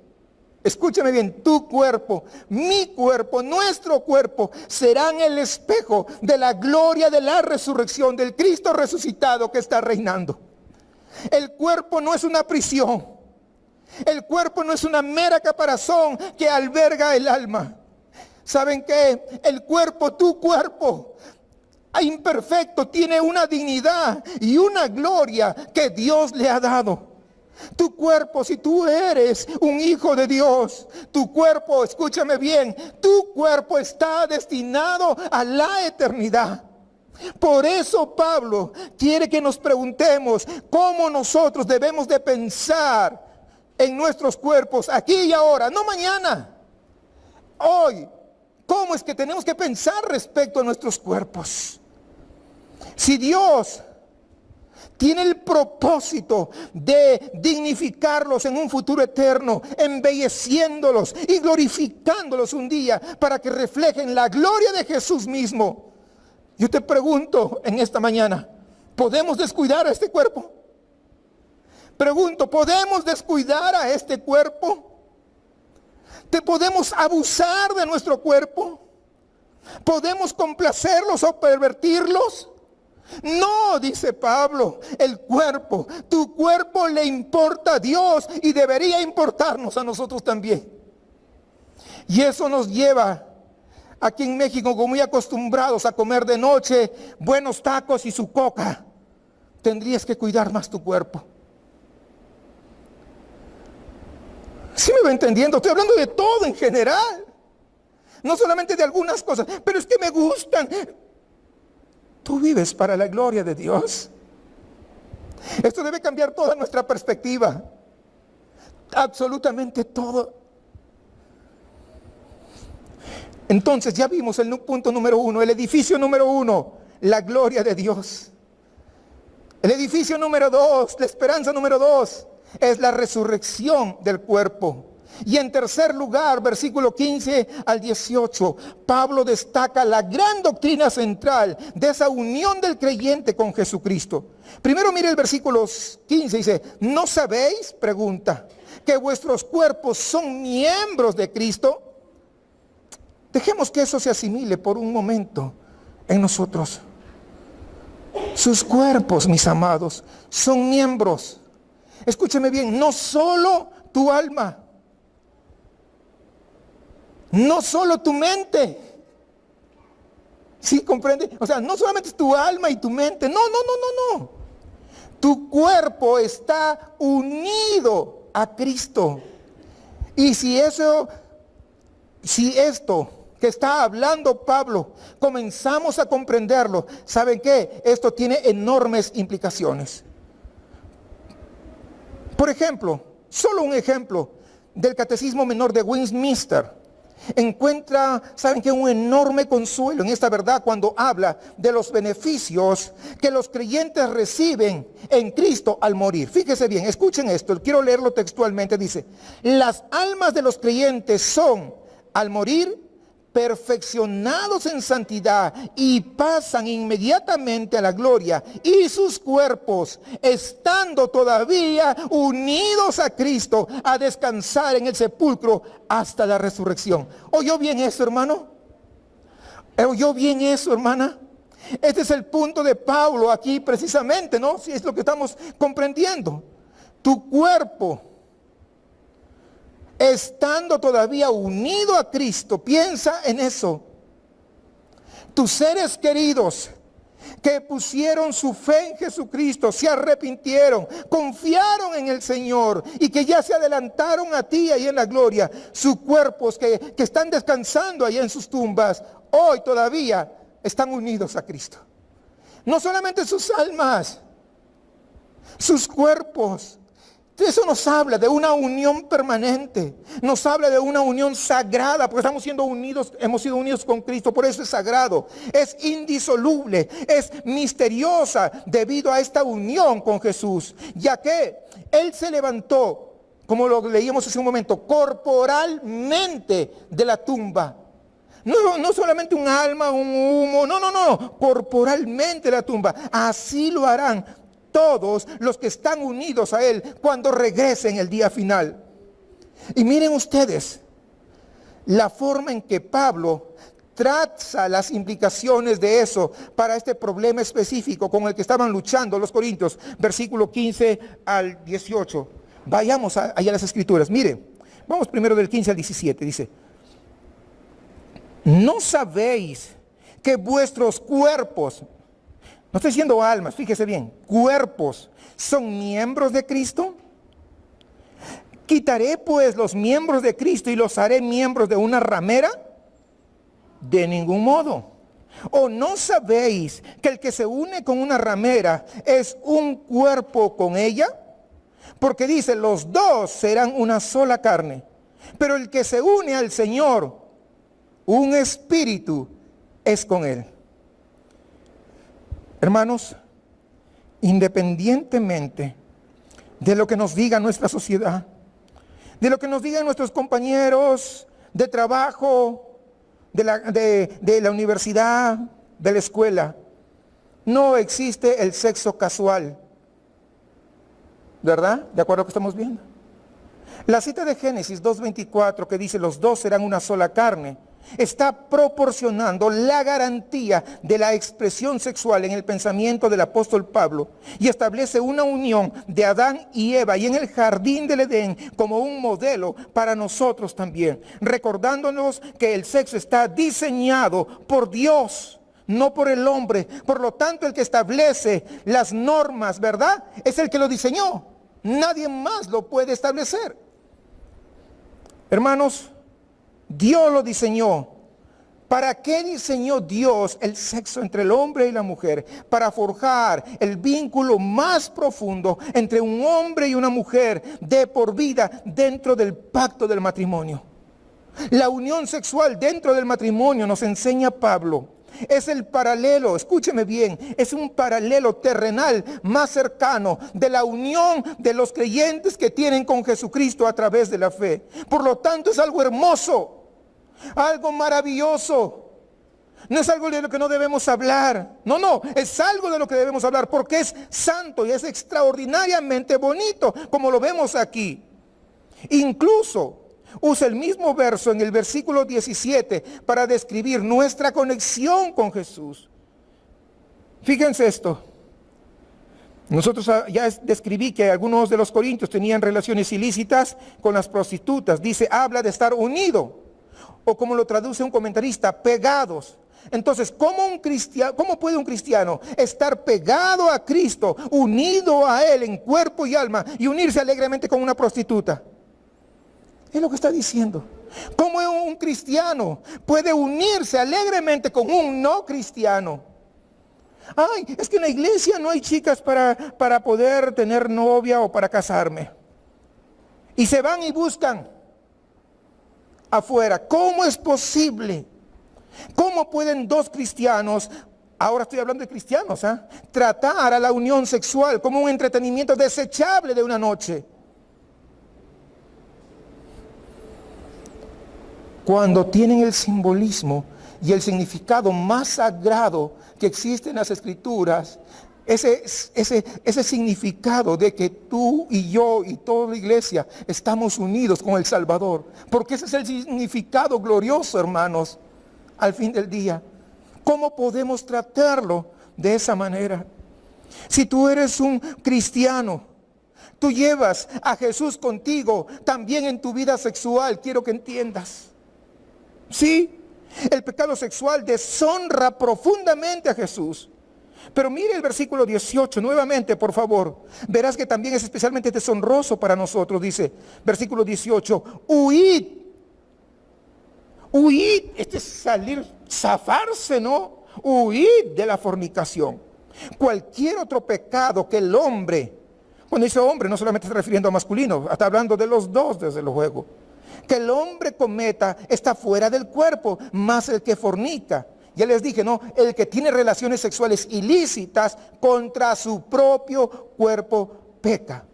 Escúchame bien, tu cuerpo, mi cuerpo, nuestro cuerpo serán el espejo de la gloria de la resurrección del Cristo resucitado que está reinando. El cuerpo no es una prisión. El cuerpo no es una mera caparazón que alberga el alma. ¿Saben qué? El cuerpo, tu cuerpo, imperfecto, tiene una dignidad y una gloria que Dios le ha dado. Tu cuerpo, si tú eres un hijo de Dios, tu cuerpo, escúchame bien, tu cuerpo está destinado a la eternidad. Por eso Pablo quiere que nos preguntemos cómo nosotros debemos de pensar en nuestros cuerpos aquí y ahora, no mañana, hoy. ¿Cómo es que tenemos que pensar respecto a nuestros cuerpos? Si Dios tiene el propósito de dignificarlos en un futuro eterno, embelleciéndolos y glorificándolos un día para que reflejen la gloria de Jesús mismo, Yo te pregunto en esta mañana, ¿podemos descuidar a este cuerpo? Pregunto, ¿podemos descuidar a este cuerpo? ¿Te podemos abusar de nuestro cuerpo? ¿Podemos complacerlos o pervertirlos? No, dice Pablo, el cuerpo, tu cuerpo le importa a Dios y debería importarnos a nosotros también. Y eso nos lleva aquí en México, como muy acostumbrados a comer de noche buenos tacos y su coca. Tendrías que cuidar más tu cuerpo. ¿Sí me va entendiendo? Estoy hablando de todo en general. No solamente de algunas cosas, pero es que me gustan. Tú vives para la gloria de Dios. Esto debe cambiar toda nuestra perspectiva. Absolutamente todo. Entonces ya vimos el punto número 1, el edificio número 1, la gloria de Dios. El edificio número 2, la esperanza número 2, es la resurrección del cuerpo. Y en tercer lugar, versículo 15 al 18, Pablo destaca la gran doctrina central de esa unión del creyente con Jesucristo. Primero mire el versículo 15, dice, ¿no sabéis? Pregunta, que vuestros cuerpos son miembros de Cristo. Dejemos que eso se asimile por un momento en nosotros. Sus cuerpos, mis amados, son miembros. Escúcheme bien, no solo tu alma, no solo tu mente. ¿Sí comprende? O sea, no solamente es tu alma y tu mente. No. Tu cuerpo está unido a Cristo. Y si esto que está hablando Pablo, comenzamos a comprenderlo, ¿saben qué? Esto tiene enormes implicaciones. Por ejemplo, solo un ejemplo del Catecismo Menor de Westminster. Encuentra, ¿saben qué? Un enorme consuelo en esta verdad cuando habla de los beneficios que los creyentes reciben en Cristo al morir. Fíjese bien, escuchen esto, quiero leerlo textualmente, dice, las almas de los creyentes son, al morir, perfeccionados en santidad y pasan inmediatamente a la gloria, y sus cuerpos, estando todavía unidos a Cristo, a descansar en el sepulcro hasta la resurrección. ¿Oyó bien eso, hermano? ¿Oyó bien eso, hermana? Este es el punto de Pablo aquí precisamente, ¿no? Si es lo que estamos comprendiendo. Tu cuerpo, estando todavía unido a Cristo, piensa en eso. Tus seres queridos que pusieron su fe en Jesucristo, se arrepintieron, confiaron en el Señor y que ya se adelantaron a ti ahí en la gloria, sus cuerpos que están descansando allá en sus tumbas, hoy todavía están unidos a Cristo. No solamente sus almas, sus cuerpos. Eso nos habla de una unión permanente, nos habla de una unión sagrada, porque estamos siendo unidos, hemos sido unidos con Cristo, por eso es sagrado, es indisoluble, es misteriosa debido a esta unión con Jesús, ya que Él se levantó, como lo leíamos hace un momento, corporalmente de la tumba. No solamente un alma, un humo, no, corporalmente de la tumba. Así lo harán todos los que están unidos a Él cuando regresen el día final. Y miren ustedes la forma en que Pablo traza las implicaciones de eso para este problema específico con el que estaban luchando los corintios, versículo 15 al 18. Vayamos allá a las escrituras. Miren, vamos primero del 15 al 17. Dice, ¿no sabéis que vuestros cuerpos, no estoy diciendo almas, fíjese bien, cuerpos, son miembros de Cristo? ¿Quitaré pues los miembros de Cristo y los haré miembros de una ramera? De ningún modo. ¿O no sabéis que el que se une con una ramera es un cuerpo con ella? Porque dice, los dos serán una sola carne. Pero el que se une al Señor, un espíritu es con Él. Hermanos, independientemente de lo que nos diga nuestra sociedad, de lo que nos digan nuestros compañeros de trabajo, de la universidad, de la escuela, no existe el sexo casual. ¿Verdad? ¿De acuerdo a lo que estamos viendo? La cita de Génesis 2:24 que dice los dos serán una sola carne, está proporcionando la garantía de la expresión sexual en el pensamiento del apóstol Pablo y establece una unión de Adán y Eva y en el jardín del Edén como un modelo para nosotros también, recordándonos que el sexo está diseñado por Dios, no por el hombre. Por lo tanto, el que establece las normas, ¿verdad?, es el que lo diseñó. Nadie más lo puede establecer. Hermanos, Dios lo diseñó. ¿Para qué diseñó Dios el sexo entre el hombre y la mujer? Para forjar el vínculo más profundo entre un hombre y una mujer de por vida dentro del pacto del matrimonio. La unión sexual dentro del matrimonio, nos enseña Pablo, es el paralelo, escúcheme bien, es un paralelo terrenal más cercano de la unión de los creyentes que tienen con Jesucristo a través de la fe. Por lo tanto, es algo hermoso, algo maravilloso. No es algo de lo que no debemos hablar. No, es algo de lo que debemos hablar porque es santo y es extraordinariamente bonito, como lo vemos aquí. Incluso usa el mismo verso en el versículo 17 para describir nuestra conexión con Jesús. Fíjense esto. Nosotros ya describí que algunos de los corintios tenían relaciones ilícitas con las prostitutas. Dice, habla de estar unido, o como lo traduce un comentarista, pegados. Entonces, ¿cómo puede un cristiano estar pegado a Cristo, unido a Él en cuerpo y alma, y unirse alegremente con una prostituta? Es lo que está diciendo. ¿Cómo un cristiano puede unirse alegremente con un no cristiano? Ay, es que en la iglesia no hay chicas para poder tener novia o para casarme. Y se van y buscan afuera. ¿Cómo es posible? ¿Cómo pueden dos cristianos, ahora estoy hablando de cristianos, tratar a la unión sexual como un entretenimiento desechable de una noche? Cuando tienen el simbolismo y el significado más sagrado que existe en las Escrituras, ese significado de que tú y yo y toda la iglesia estamos unidos con el Salvador, porque ese es el significado glorioso, hermanos, al fin del día. ¿Cómo podemos tratarlo de esa manera? Si tú eres un cristiano, tú llevas a Jesús contigo también en tu vida sexual, quiero que entiendas. Sí, el pecado sexual deshonra profundamente a Jesús. Pero mire el versículo 18 nuevamente, por favor. Verás que también es especialmente deshonroso para nosotros. Dice, versículo 18, huid. Huid, este es salir, zafarse, ¿no? Huid de la fornicación. Cualquier otro pecado que el hombre, cuando dice hombre, no solamente está refiriendo a masculino, está hablando de los dos, desde luego, que el hombre cometa está fuera del cuerpo, más el que fornica. Ya les dije, ¿no? El que tiene relaciones sexuales ilícitas contra su propio cuerpo peca.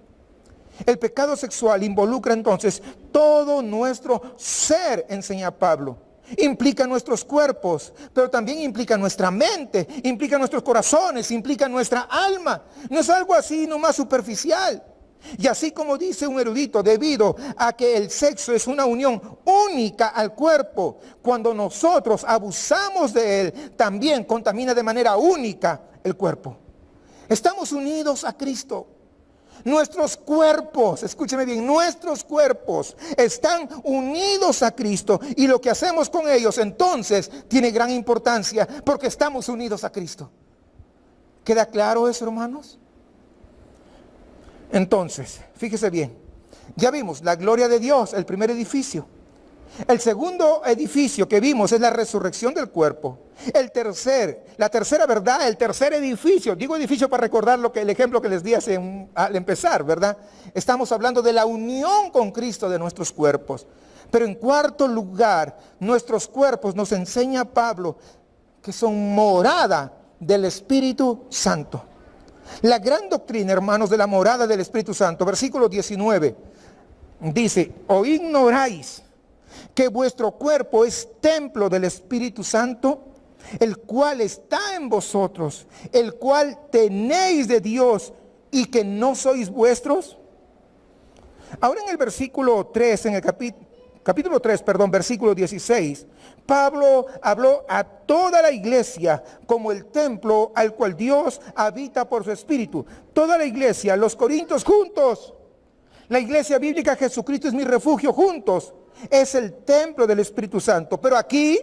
El pecado sexual involucra entonces todo nuestro ser, enseña Pablo. Implica nuestros cuerpos, pero también implica nuestra mente, implica nuestros corazones, implica nuestra alma. No es algo así nomás superficial. Y así como dice un erudito, debido a que el sexo es una unión única al cuerpo, cuando nosotros abusamos de él, también contamina de manera única el cuerpo. Estamos unidos a Cristo. Nuestros cuerpos, escúcheme bien, nuestros cuerpos están unidos a Cristo y lo que hacemos con ellos entonces tiene gran importancia porque estamos unidos a Cristo. ¿Queda claro eso, hermanos? Entonces, fíjese bien, ya vimos la gloria de Dios, el primer edificio. El segundo edificio que vimos es la resurrección del cuerpo. La tercera verdad, el tercer edificio, digo edificio para recordar el ejemplo que les di al empezar, ¿verdad? Estamos hablando de la unión con Cristo de nuestros cuerpos. Pero en cuarto lugar, nuestros cuerpos, nos enseña Pablo, que son morada del Espíritu Santo. La gran doctrina, hermanos, de la morada del Espíritu Santo, versículo 19, dice, ¿o ignoráis que vuestro cuerpo es templo del Espíritu Santo, el cual está en vosotros, el cual tenéis de Dios y que no sois vuestros. Ahora en el versículo 3, en el capítulo 3, versículo 16, Pablo habló a toda la iglesia como el templo al cual Dios habita por su Espíritu. Toda la iglesia, los corintios juntos. La iglesia bíblica, Jesucristo es mi refugio, juntos. Es el templo del Espíritu Santo. Pero aquí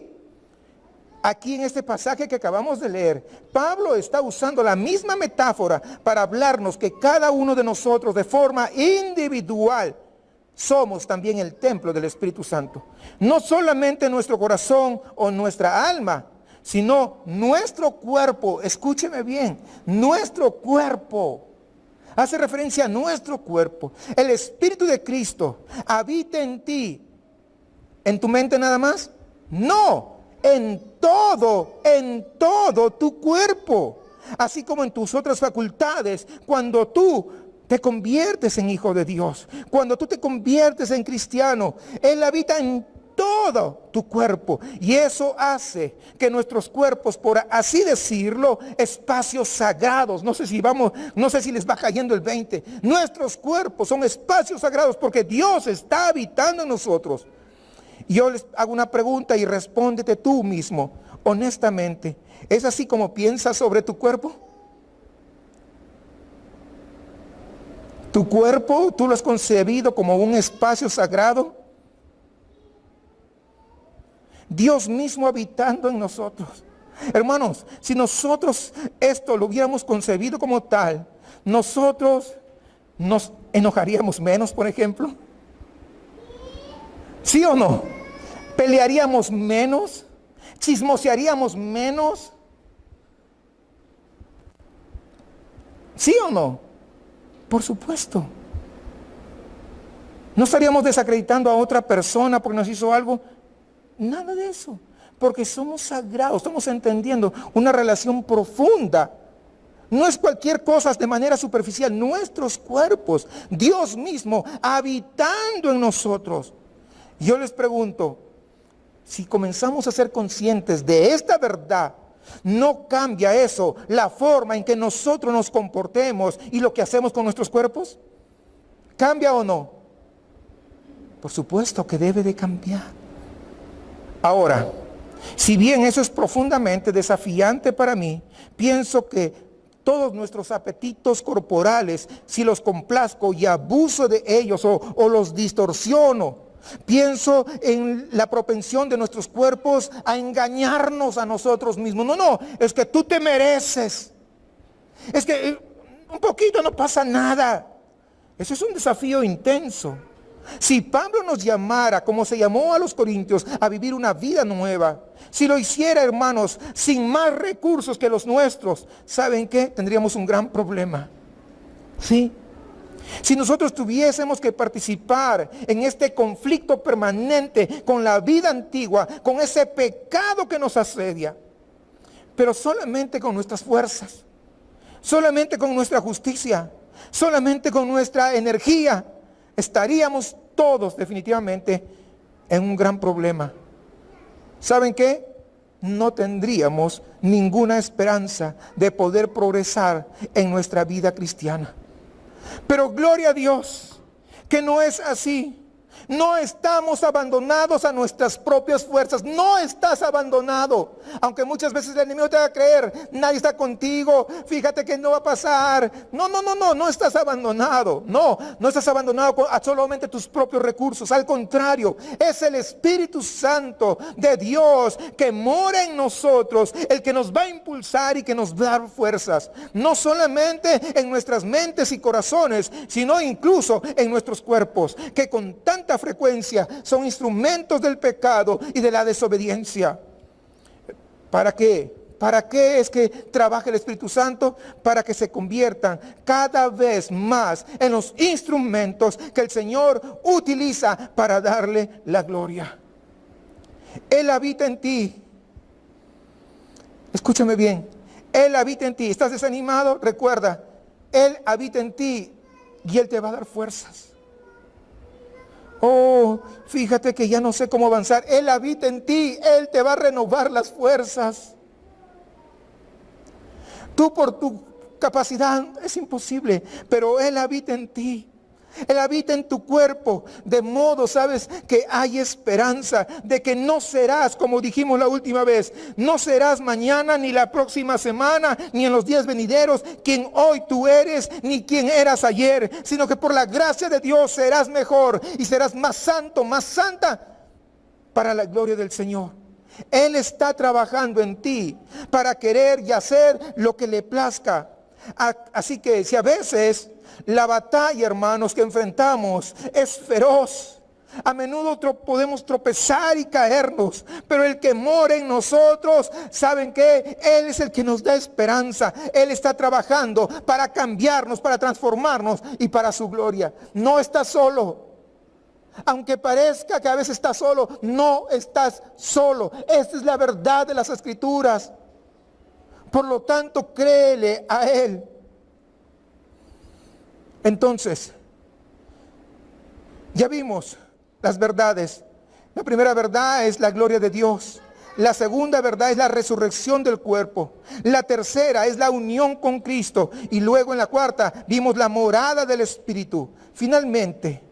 en este pasaje que acabamos de leer, Pablo está usando la misma metáfora para hablarnos que cada uno de nosotros de forma individual somos también el templo del Espíritu Santo. No solamente nuestro corazón o nuestra alma, sino nuestro cuerpo. Escúcheme bien, nuestro cuerpo. Hace referencia a nuestro cuerpo. El Espíritu de Cristo habita en ti. ¿En tu mente nada más? No, en todo tu cuerpo. Así como en tus otras facultades, cuando tú te conviertes en hijo de Dios, cuando tú te conviertes en cristiano, Él habita en todo tu cuerpo. Y eso hace que nuestros cuerpos, por así decirlo, espacios sagrados, no sé si les va cayendo el 20, nuestros cuerpos son espacios sagrados porque Dios está habitando en nosotros. Yo les hago una pregunta y respóndete tú mismo, honestamente. ¿Es así como piensas sobre tu cuerpo? ¿Tu cuerpo tú lo has concebido como un espacio sagrado? Dios mismo habitando en nosotros. Hermanos, si nosotros esto lo hubiéramos concebido como tal, nosotros nos enojaríamos menos, por ejemplo. ¿Sí o no? ¿Pelearíamos menos? ¿Chismosearíamos menos? ¿Sí o no? Por supuesto. ¿No estaríamos desacreditando a otra persona porque nos hizo algo? Nada de eso. Porque somos sagrados, estamos entendiendo una relación profunda. No es cualquier cosa de manera superficial. Nuestros cuerpos, Dios mismo habitando en nosotros. Yo les pregunto, si comenzamos a ser conscientes de esta verdad, ¿no cambia eso la forma en que nosotros nos comportemos y lo que hacemos con nuestros cuerpos? ¿Cambia o no? Por supuesto que debe de cambiar. Ahora, si bien eso es profundamente desafiante para mí, pienso que todos nuestros apetitos corporales, si los complazco y abuso de ellos o los distorsiono, pienso en la propensión de nuestros cuerpos a engañarnos a nosotros mismos. No, es que tú te mereces. Es que un poquito no pasa nada. Eso es un desafío intenso. Si Pablo nos llamara, como se llamó a los corintios, a vivir una vida nueva, si lo hiciera, hermanos, sin más recursos que los nuestros, ¿saben qué? Tendríamos un gran problema. ¿Sí? Si nosotros tuviésemos que participar en este conflicto permanente con la vida antigua, con ese pecado que nos asedia, pero solamente con nuestras fuerzas, solamente con nuestra justicia, solamente con nuestra energía, estaríamos todos definitivamente en un gran problema. ¿Saben qué? No tendríamos ninguna esperanza de poder progresar en nuestra vida cristiana. Pero gloria a Dios, que no es así. No estamos abandonados a nuestras propias fuerzas. No estás abandonado. Aunque muchas veces el enemigo te haga creer, nadie está contigo, fíjate que no va a pasar. No estás abandonado. No estás abandonado a solamente tus propios recursos. Al contrario, es el Espíritu Santo de Dios que mora en nosotros, el que nos va a impulsar y que nos va a dar fuerzas. No solamente en nuestras mentes y corazones, sino incluso en nuestros cuerpos, que con tanta frecuencia son instrumentos del pecado y de la desobediencia. ¿Para qué? ¿Para qué es que trabaja el Espíritu Santo? Para que se conviertan cada vez más en los instrumentos que el Señor utiliza para darle la gloria. Él habita en ti. Escúchame bien. Él habita en ti. ¿Estás desanimado? Recuerda, Él habita en ti y Él te va a dar fuerzas. Oh, fíjate que ya no sé cómo avanzar. Él habita en ti, Él te va a renovar las fuerzas. Tú por tu capacidad es imposible, pero Él habita en ti. Él habita en tu cuerpo, de modo, sabes, que hay esperanza de que no serás, como dijimos la última vez, no serás mañana, ni la próxima semana, ni en los días venideros, quien hoy tú eres, ni quien eras ayer, sino que por la gracia de Dios serás mejor y serás más santo, más santa, para la gloria del Señor. Él está trabajando en ti para querer y hacer lo que le plazca. Así que si a veces la batalla, hermanos, que enfrentamos es feroz, a menudo podemos tropezar y caernos, pero el que mora en nosotros, ¿saben qué? Él es el que nos da esperanza. Él está trabajando para cambiarnos, para transformarnos y para su gloria. No estás solo. Aunque parezca que a veces estás solo, no estás solo. Esta es la verdad de las Escrituras. Por lo tanto, créele a Él. Entonces, ya vimos las verdades. La primera verdad es la gloria de Dios. La segunda verdad es la resurrección del cuerpo. La tercera es la unión con Cristo. Y luego en la cuarta vimos la morada del Espíritu. Finalmente,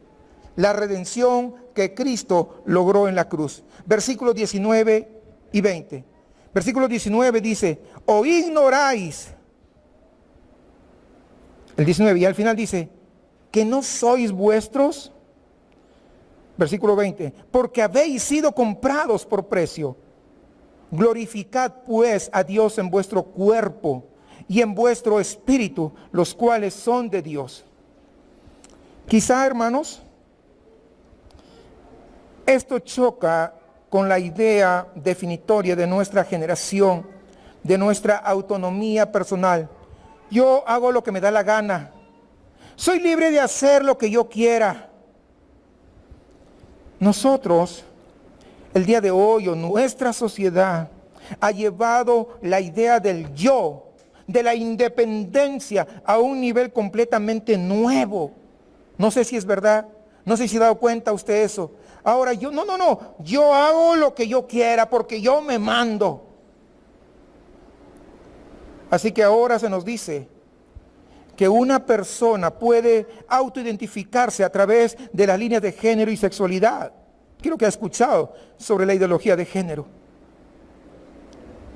la redención que Cristo logró en la cruz. Versículos 19 y 20. Versículo 19 dice, o ignoráis. El 19 y al final dice, que no sois vuestros. Versículo 20, porque habéis sido comprados por precio. Glorificad pues a Dios en vuestro cuerpo y en vuestro espíritu, los cuales son de Dios. Quizá, hermanos, esto choca con la idea definitoria de nuestra generación, de nuestra autonomía personal. Yo hago lo que me da la gana. Soy libre de hacer lo que yo quiera. Nosotros, el día de hoy, o nuestra sociedad, ha llevado la idea del yo, de la independencia, a un nivel completamente nuevo. No sé si es verdad, no sé si ha dado cuenta usted eso. Ahora yo, no, yo hago lo que yo quiera porque yo me mando. Así que ahora se nos dice que una persona puede autoidentificarse a través de las líneas de género y sexualidad. Quiero que ha escuchado sobre la ideología de género,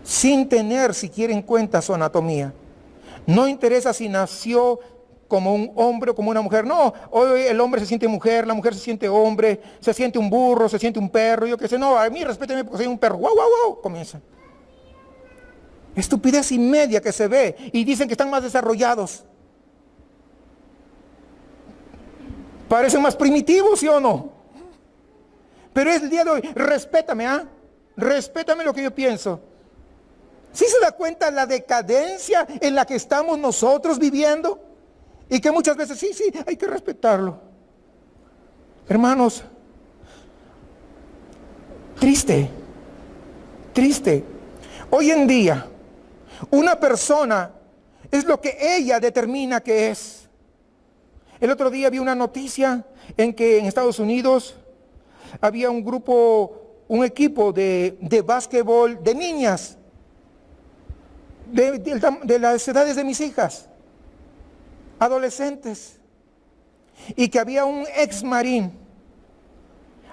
sin tener siquiera en cuenta su anatomía. No interesa si nació como un hombre o como una mujer. No, hoy el hombre se siente mujer, la mujer se siente hombre, se siente un burro, se siente un perro, yo qué sé. No, a mí respéteme porque soy un perro. ¡Wow, wow, wow! Comienza. Estupidez y media que se ve y dicen que están más desarrollados. Parecen más primitivos, ¿sí o no? Pero es el día de hoy. Respétame, respétame lo que yo pienso. ¿Sí se da cuenta la decadencia en la que estamos nosotros viviendo? Y que muchas veces, sí, hay que respetarlo. Hermanos, triste. Hoy en día, una persona es lo que ella determina que es. El otro día vi una noticia en que en Estados Unidos había un equipo de básquetbol de niñas, de las edades de mis hijas, adolescentes, y que había un ex marín,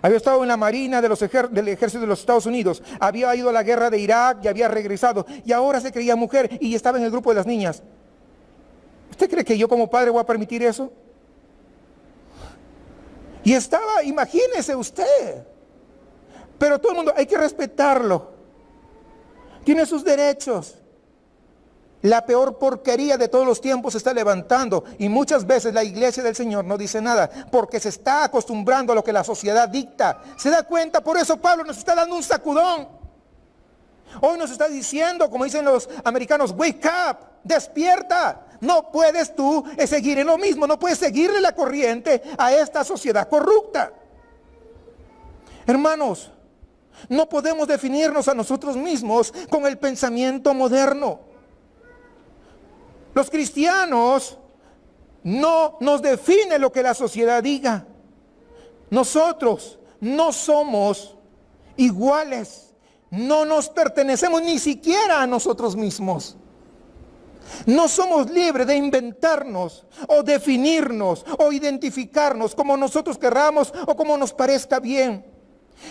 había estado en la marina del ejército de los Estados Unidos, había ido a la guerra de Irak y había regresado, y ahora se creía mujer y estaba en el grupo de las niñas. ¿Usted cree que yo como padre voy a permitir eso? Y estaba, imagínese usted, pero todo el mundo, hay que respetarlo, tiene sus derechos. La peor porquería de todos los tiempos se está levantando y muchas veces la iglesia del Señor no dice nada porque se está acostumbrando a lo que la sociedad dicta. ¿Se da cuenta? Por eso Pablo nos está dando un sacudón. Hoy nos está diciendo, como dicen los americanos, wake up, despierta. No puedes tú seguir en lo mismo, no puedes seguirle la corriente a esta sociedad corrupta. Hermanos, no podemos definirnos a nosotros mismos con el pensamiento moderno. Los cristianos no nos define lo que la sociedad diga. Nosotros no somos iguales. No nos pertenecemos ni siquiera a nosotros mismos. No somos libres de inventarnos o definirnos o identificarnos como nosotros querramos o como nos parezca bien.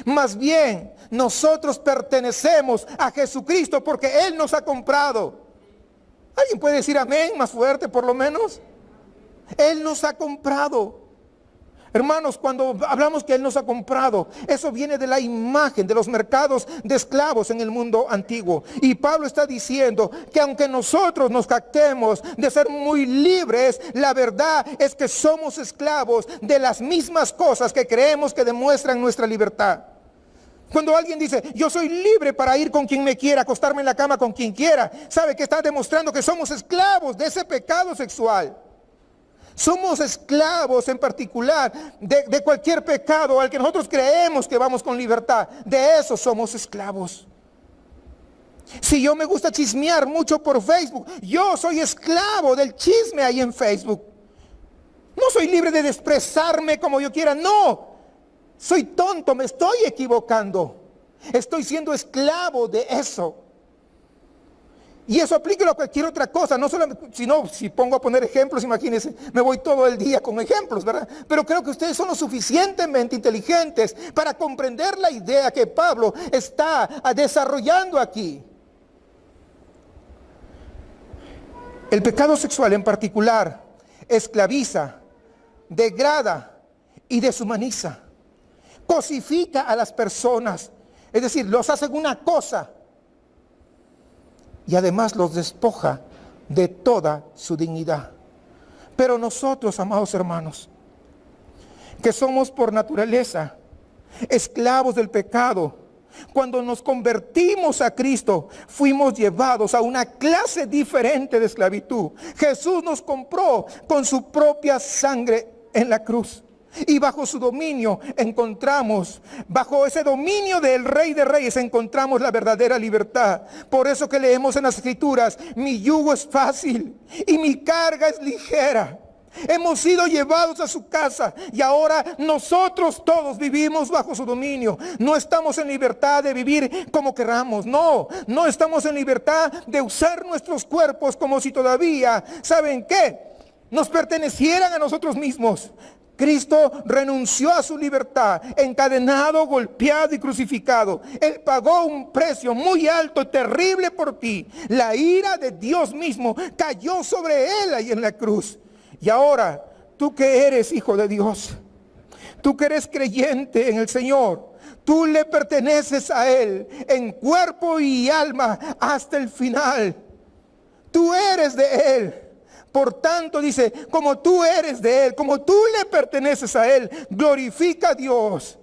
Más bien, nosotros pertenecemos a Jesucristo porque Él nos ha comprado. ¿Alguien puede decir amén más fuerte por lo menos? Él nos ha comprado. Hermanos, cuando hablamos que Él nos ha comprado, eso viene de la imagen de los mercados de esclavos en el mundo antiguo. Y Pablo está diciendo que aunque nosotros nos jactemos de ser muy libres, la verdad es que somos esclavos de las mismas cosas que creemos que demuestran nuestra libertad. Cuando alguien dice, yo soy libre para ir con quien me quiera, acostarme en la cama con quien quiera, sabe que está demostrando que somos esclavos de ese pecado sexual. Somos esclavos en particular de cualquier pecado al que nosotros creemos que vamos con libertad. De eso somos esclavos. Si yo me gusta chismear mucho por Facebook, yo soy esclavo del chisme ahí en Facebook. No soy libre de expresarme como yo quiera, no. Soy tonto, me estoy equivocando. Estoy siendo esclavo de eso. Y eso aplíquelo a cualquier otra cosa, no solamente, sino si pongo a poner ejemplos, imagínense, me voy todo el día con ejemplos, ¿verdad? Pero creo que ustedes son lo suficientemente inteligentes para comprender la idea que Pablo está desarrollando aquí. El pecado sexual en particular esclaviza, degrada y deshumaniza. Cosifica a las personas, es decir, los hace una cosa. Y además los despoja de toda su dignidad. Pero nosotros, amados hermanos, que somos por naturaleza esclavos del pecado, cuando nos convertimos a Cristo, fuimos llevados a una clase diferente de esclavitud. Jesús nos compró con su propia sangre en la cruz. Y bajo su dominio encontramos, bajo ese dominio del Rey de Reyes encontramos la verdadera libertad. Por eso que leemos en las Escrituras, mi yugo es fácil y mi carga es ligera. Hemos sido llevados a su casa y ahora nosotros todos vivimos bajo su dominio. No estamos en libertad de vivir como queramos. No estamos en libertad de usar nuestros cuerpos como si todavía, ¿saben qué? Nos pertenecieran a nosotros mismos. Cristo renunció a su libertad, encadenado, golpeado y crucificado. Él pagó un precio muy alto y terrible por ti. La ira de Dios mismo cayó sobre Él ahí en la cruz. Y ahora, tú que eres hijo de Dios, tú que eres creyente en el Señor, tú le perteneces a Él en cuerpo y alma hasta el final. Tú eres de Él. Por tanto, dice, como tú eres de Él, como tú le perteneces a Él, glorifica a Dios.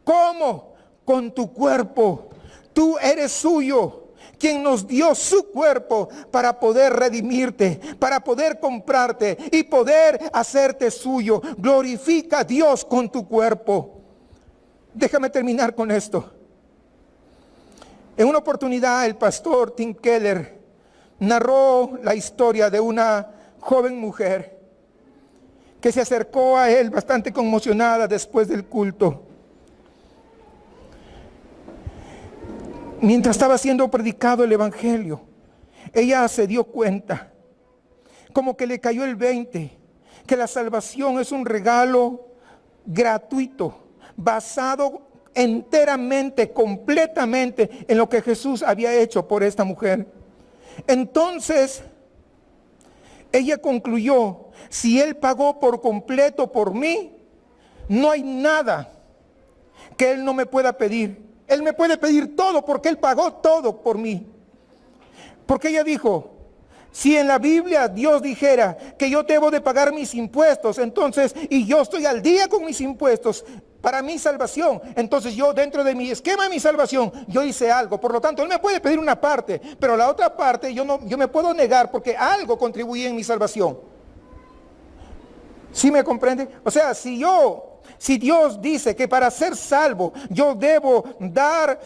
¿Cómo? Con tu cuerpo. Tú eres suyo, quien nos dio su cuerpo para poder redimirte, para poder comprarte y poder hacerte suyo. Glorifica a Dios con tu cuerpo. Déjame terminar con esto. En una oportunidad el pastor Tim Keller narró la historia de una joven mujer que se acercó a él bastante conmocionada después del culto. Mientras estaba siendo predicado el evangelio, ella se dio cuenta, como que le cayó el 20, que la salvación es un regalo gratuito, basado enteramente, completamente en lo que Jesús había hecho por esta mujer. Entonces ella concluyó, si Él pagó por completo por mí, no hay nada que Él no me pueda pedir. Él me puede pedir todo porque Él pagó todo por mí. Porque ella dijo, si en la Biblia Dios dijera que yo debo de pagar mis impuestos, entonces, y yo estoy al día con mis impuestos para mi salvación, entonces yo dentro de mi esquema de mi salvación, yo hice algo. Por lo tanto, Él me puede pedir una parte, pero la otra parte yo me puedo negar porque algo contribuye en mi salvación. ¿Sí me comprende? O sea, si Dios dice que para ser salvo yo debo dar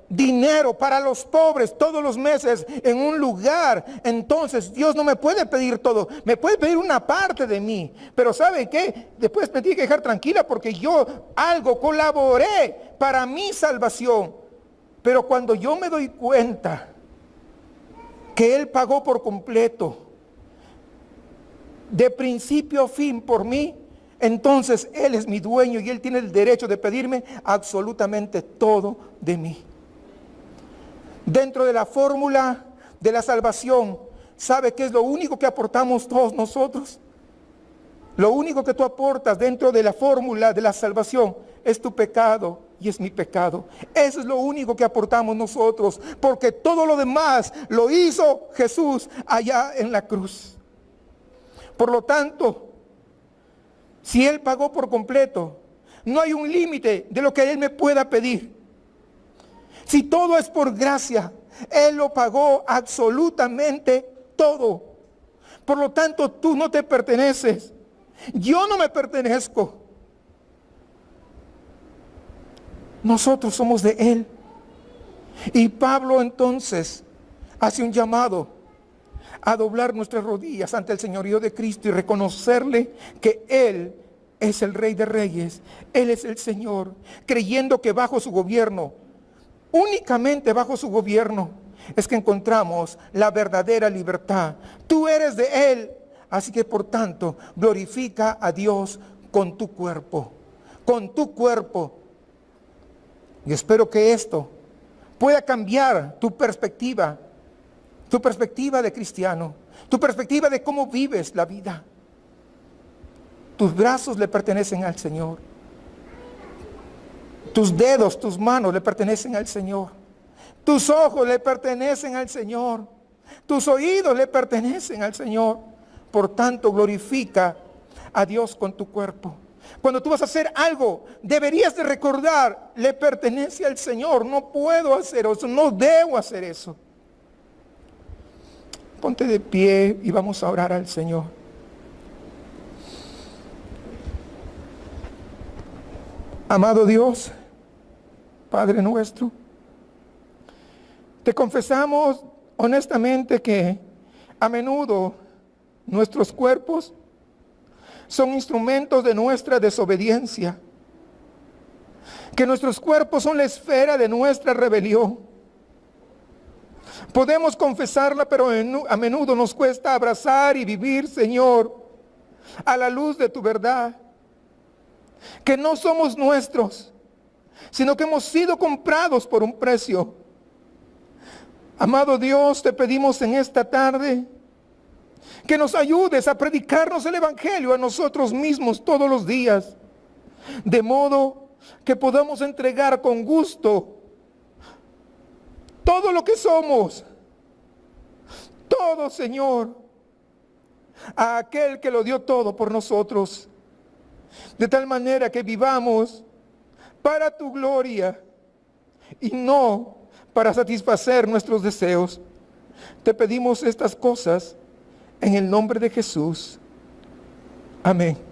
dinero para los pobres todos los meses en un lugar, entonces Dios no me puede pedir todo, me puede pedir una parte de mí. Pero ¿sabe qué? Después me tiene que dejar tranquila porque yo algo colaboré para mi salvación. Pero cuando yo me doy cuenta que Él pagó por completo, de principio a fin por mí, entonces Él es mi dueño y Él tiene el derecho de pedirme absolutamente todo de mí. Dentro de la fórmula de la salvación, ¿sabe qué es lo único que aportamos todos nosotros? Lo único que tú aportas dentro de la fórmula de la salvación es tu pecado y es mi pecado. Eso es lo único que aportamos nosotros, porque todo lo demás lo hizo Jesús allá en la cruz. Por lo tanto, si Él pagó por completo, no hay un límite de lo que Él me pueda pedir. Si todo es por gracia, Él lo pagó absolutamente todo. Por lo tanto, tú no te perteneces. Yo no me pertenezco. Nosotros somos de Él. Y Pablo entonces hace un llamado a doblar nuestras rodillas ante el señorío de Cristo y reconocerle que Él es el Rey de Reyes, Él es el Señor, creyendo que bajo su gobierno, únicamente bajo su gobierno, es que encontramos la verdadera libertad. Tú eres de Él, así que por tanto, glorifica a Dios con tu cuerpo, con tu cuerpo. Y espero que esto pueda cambiar tu perspectiva de cristiano, tu perspectiva de cómo vives la vida. Tus brazos le pertenecen al Señor. Tus dedos, tus manos le pertenecen al Señor. Tus ojos le pertenecen al Señor. Tus oídos le pertenecen al Señor. Por tanto, glorifica a Dios con tu cuerpo. Cuando tú vas a hacer algo, deberías de recordar, le pertenece al Señor. No puedo hacer eso, no debo hacer eso. Ponte de pie y vamos a orar al Señor. Amado Dios, Padre nuestro, te confesamos honestamente que a menudo nuestros cuerpos son instrumentos de nuestra desobediencia, que nuestros cuerpos son la esfera de nuestra rebelión. Podemos confesarla, pero a menudo nos cuesta abrazar y vivir, Señor, a la luz de tu verdad, que no somos nuestros, sino que hemos sido comprados por un precio. Amado Dios, te pedimos en esta tarde que nos ayudes a predicarnos el Evangelio a nosotros mismos todos los días, de modo que podamos entregar con gusto todo lo que somos, todo, Señor, a aquel que lo dio todo por nosotros, de tal manera que vivamos para tu gloria y no para satisfacer nuestros deseos. Te pedimos estas cosas en el nombre de Jesús. Amén.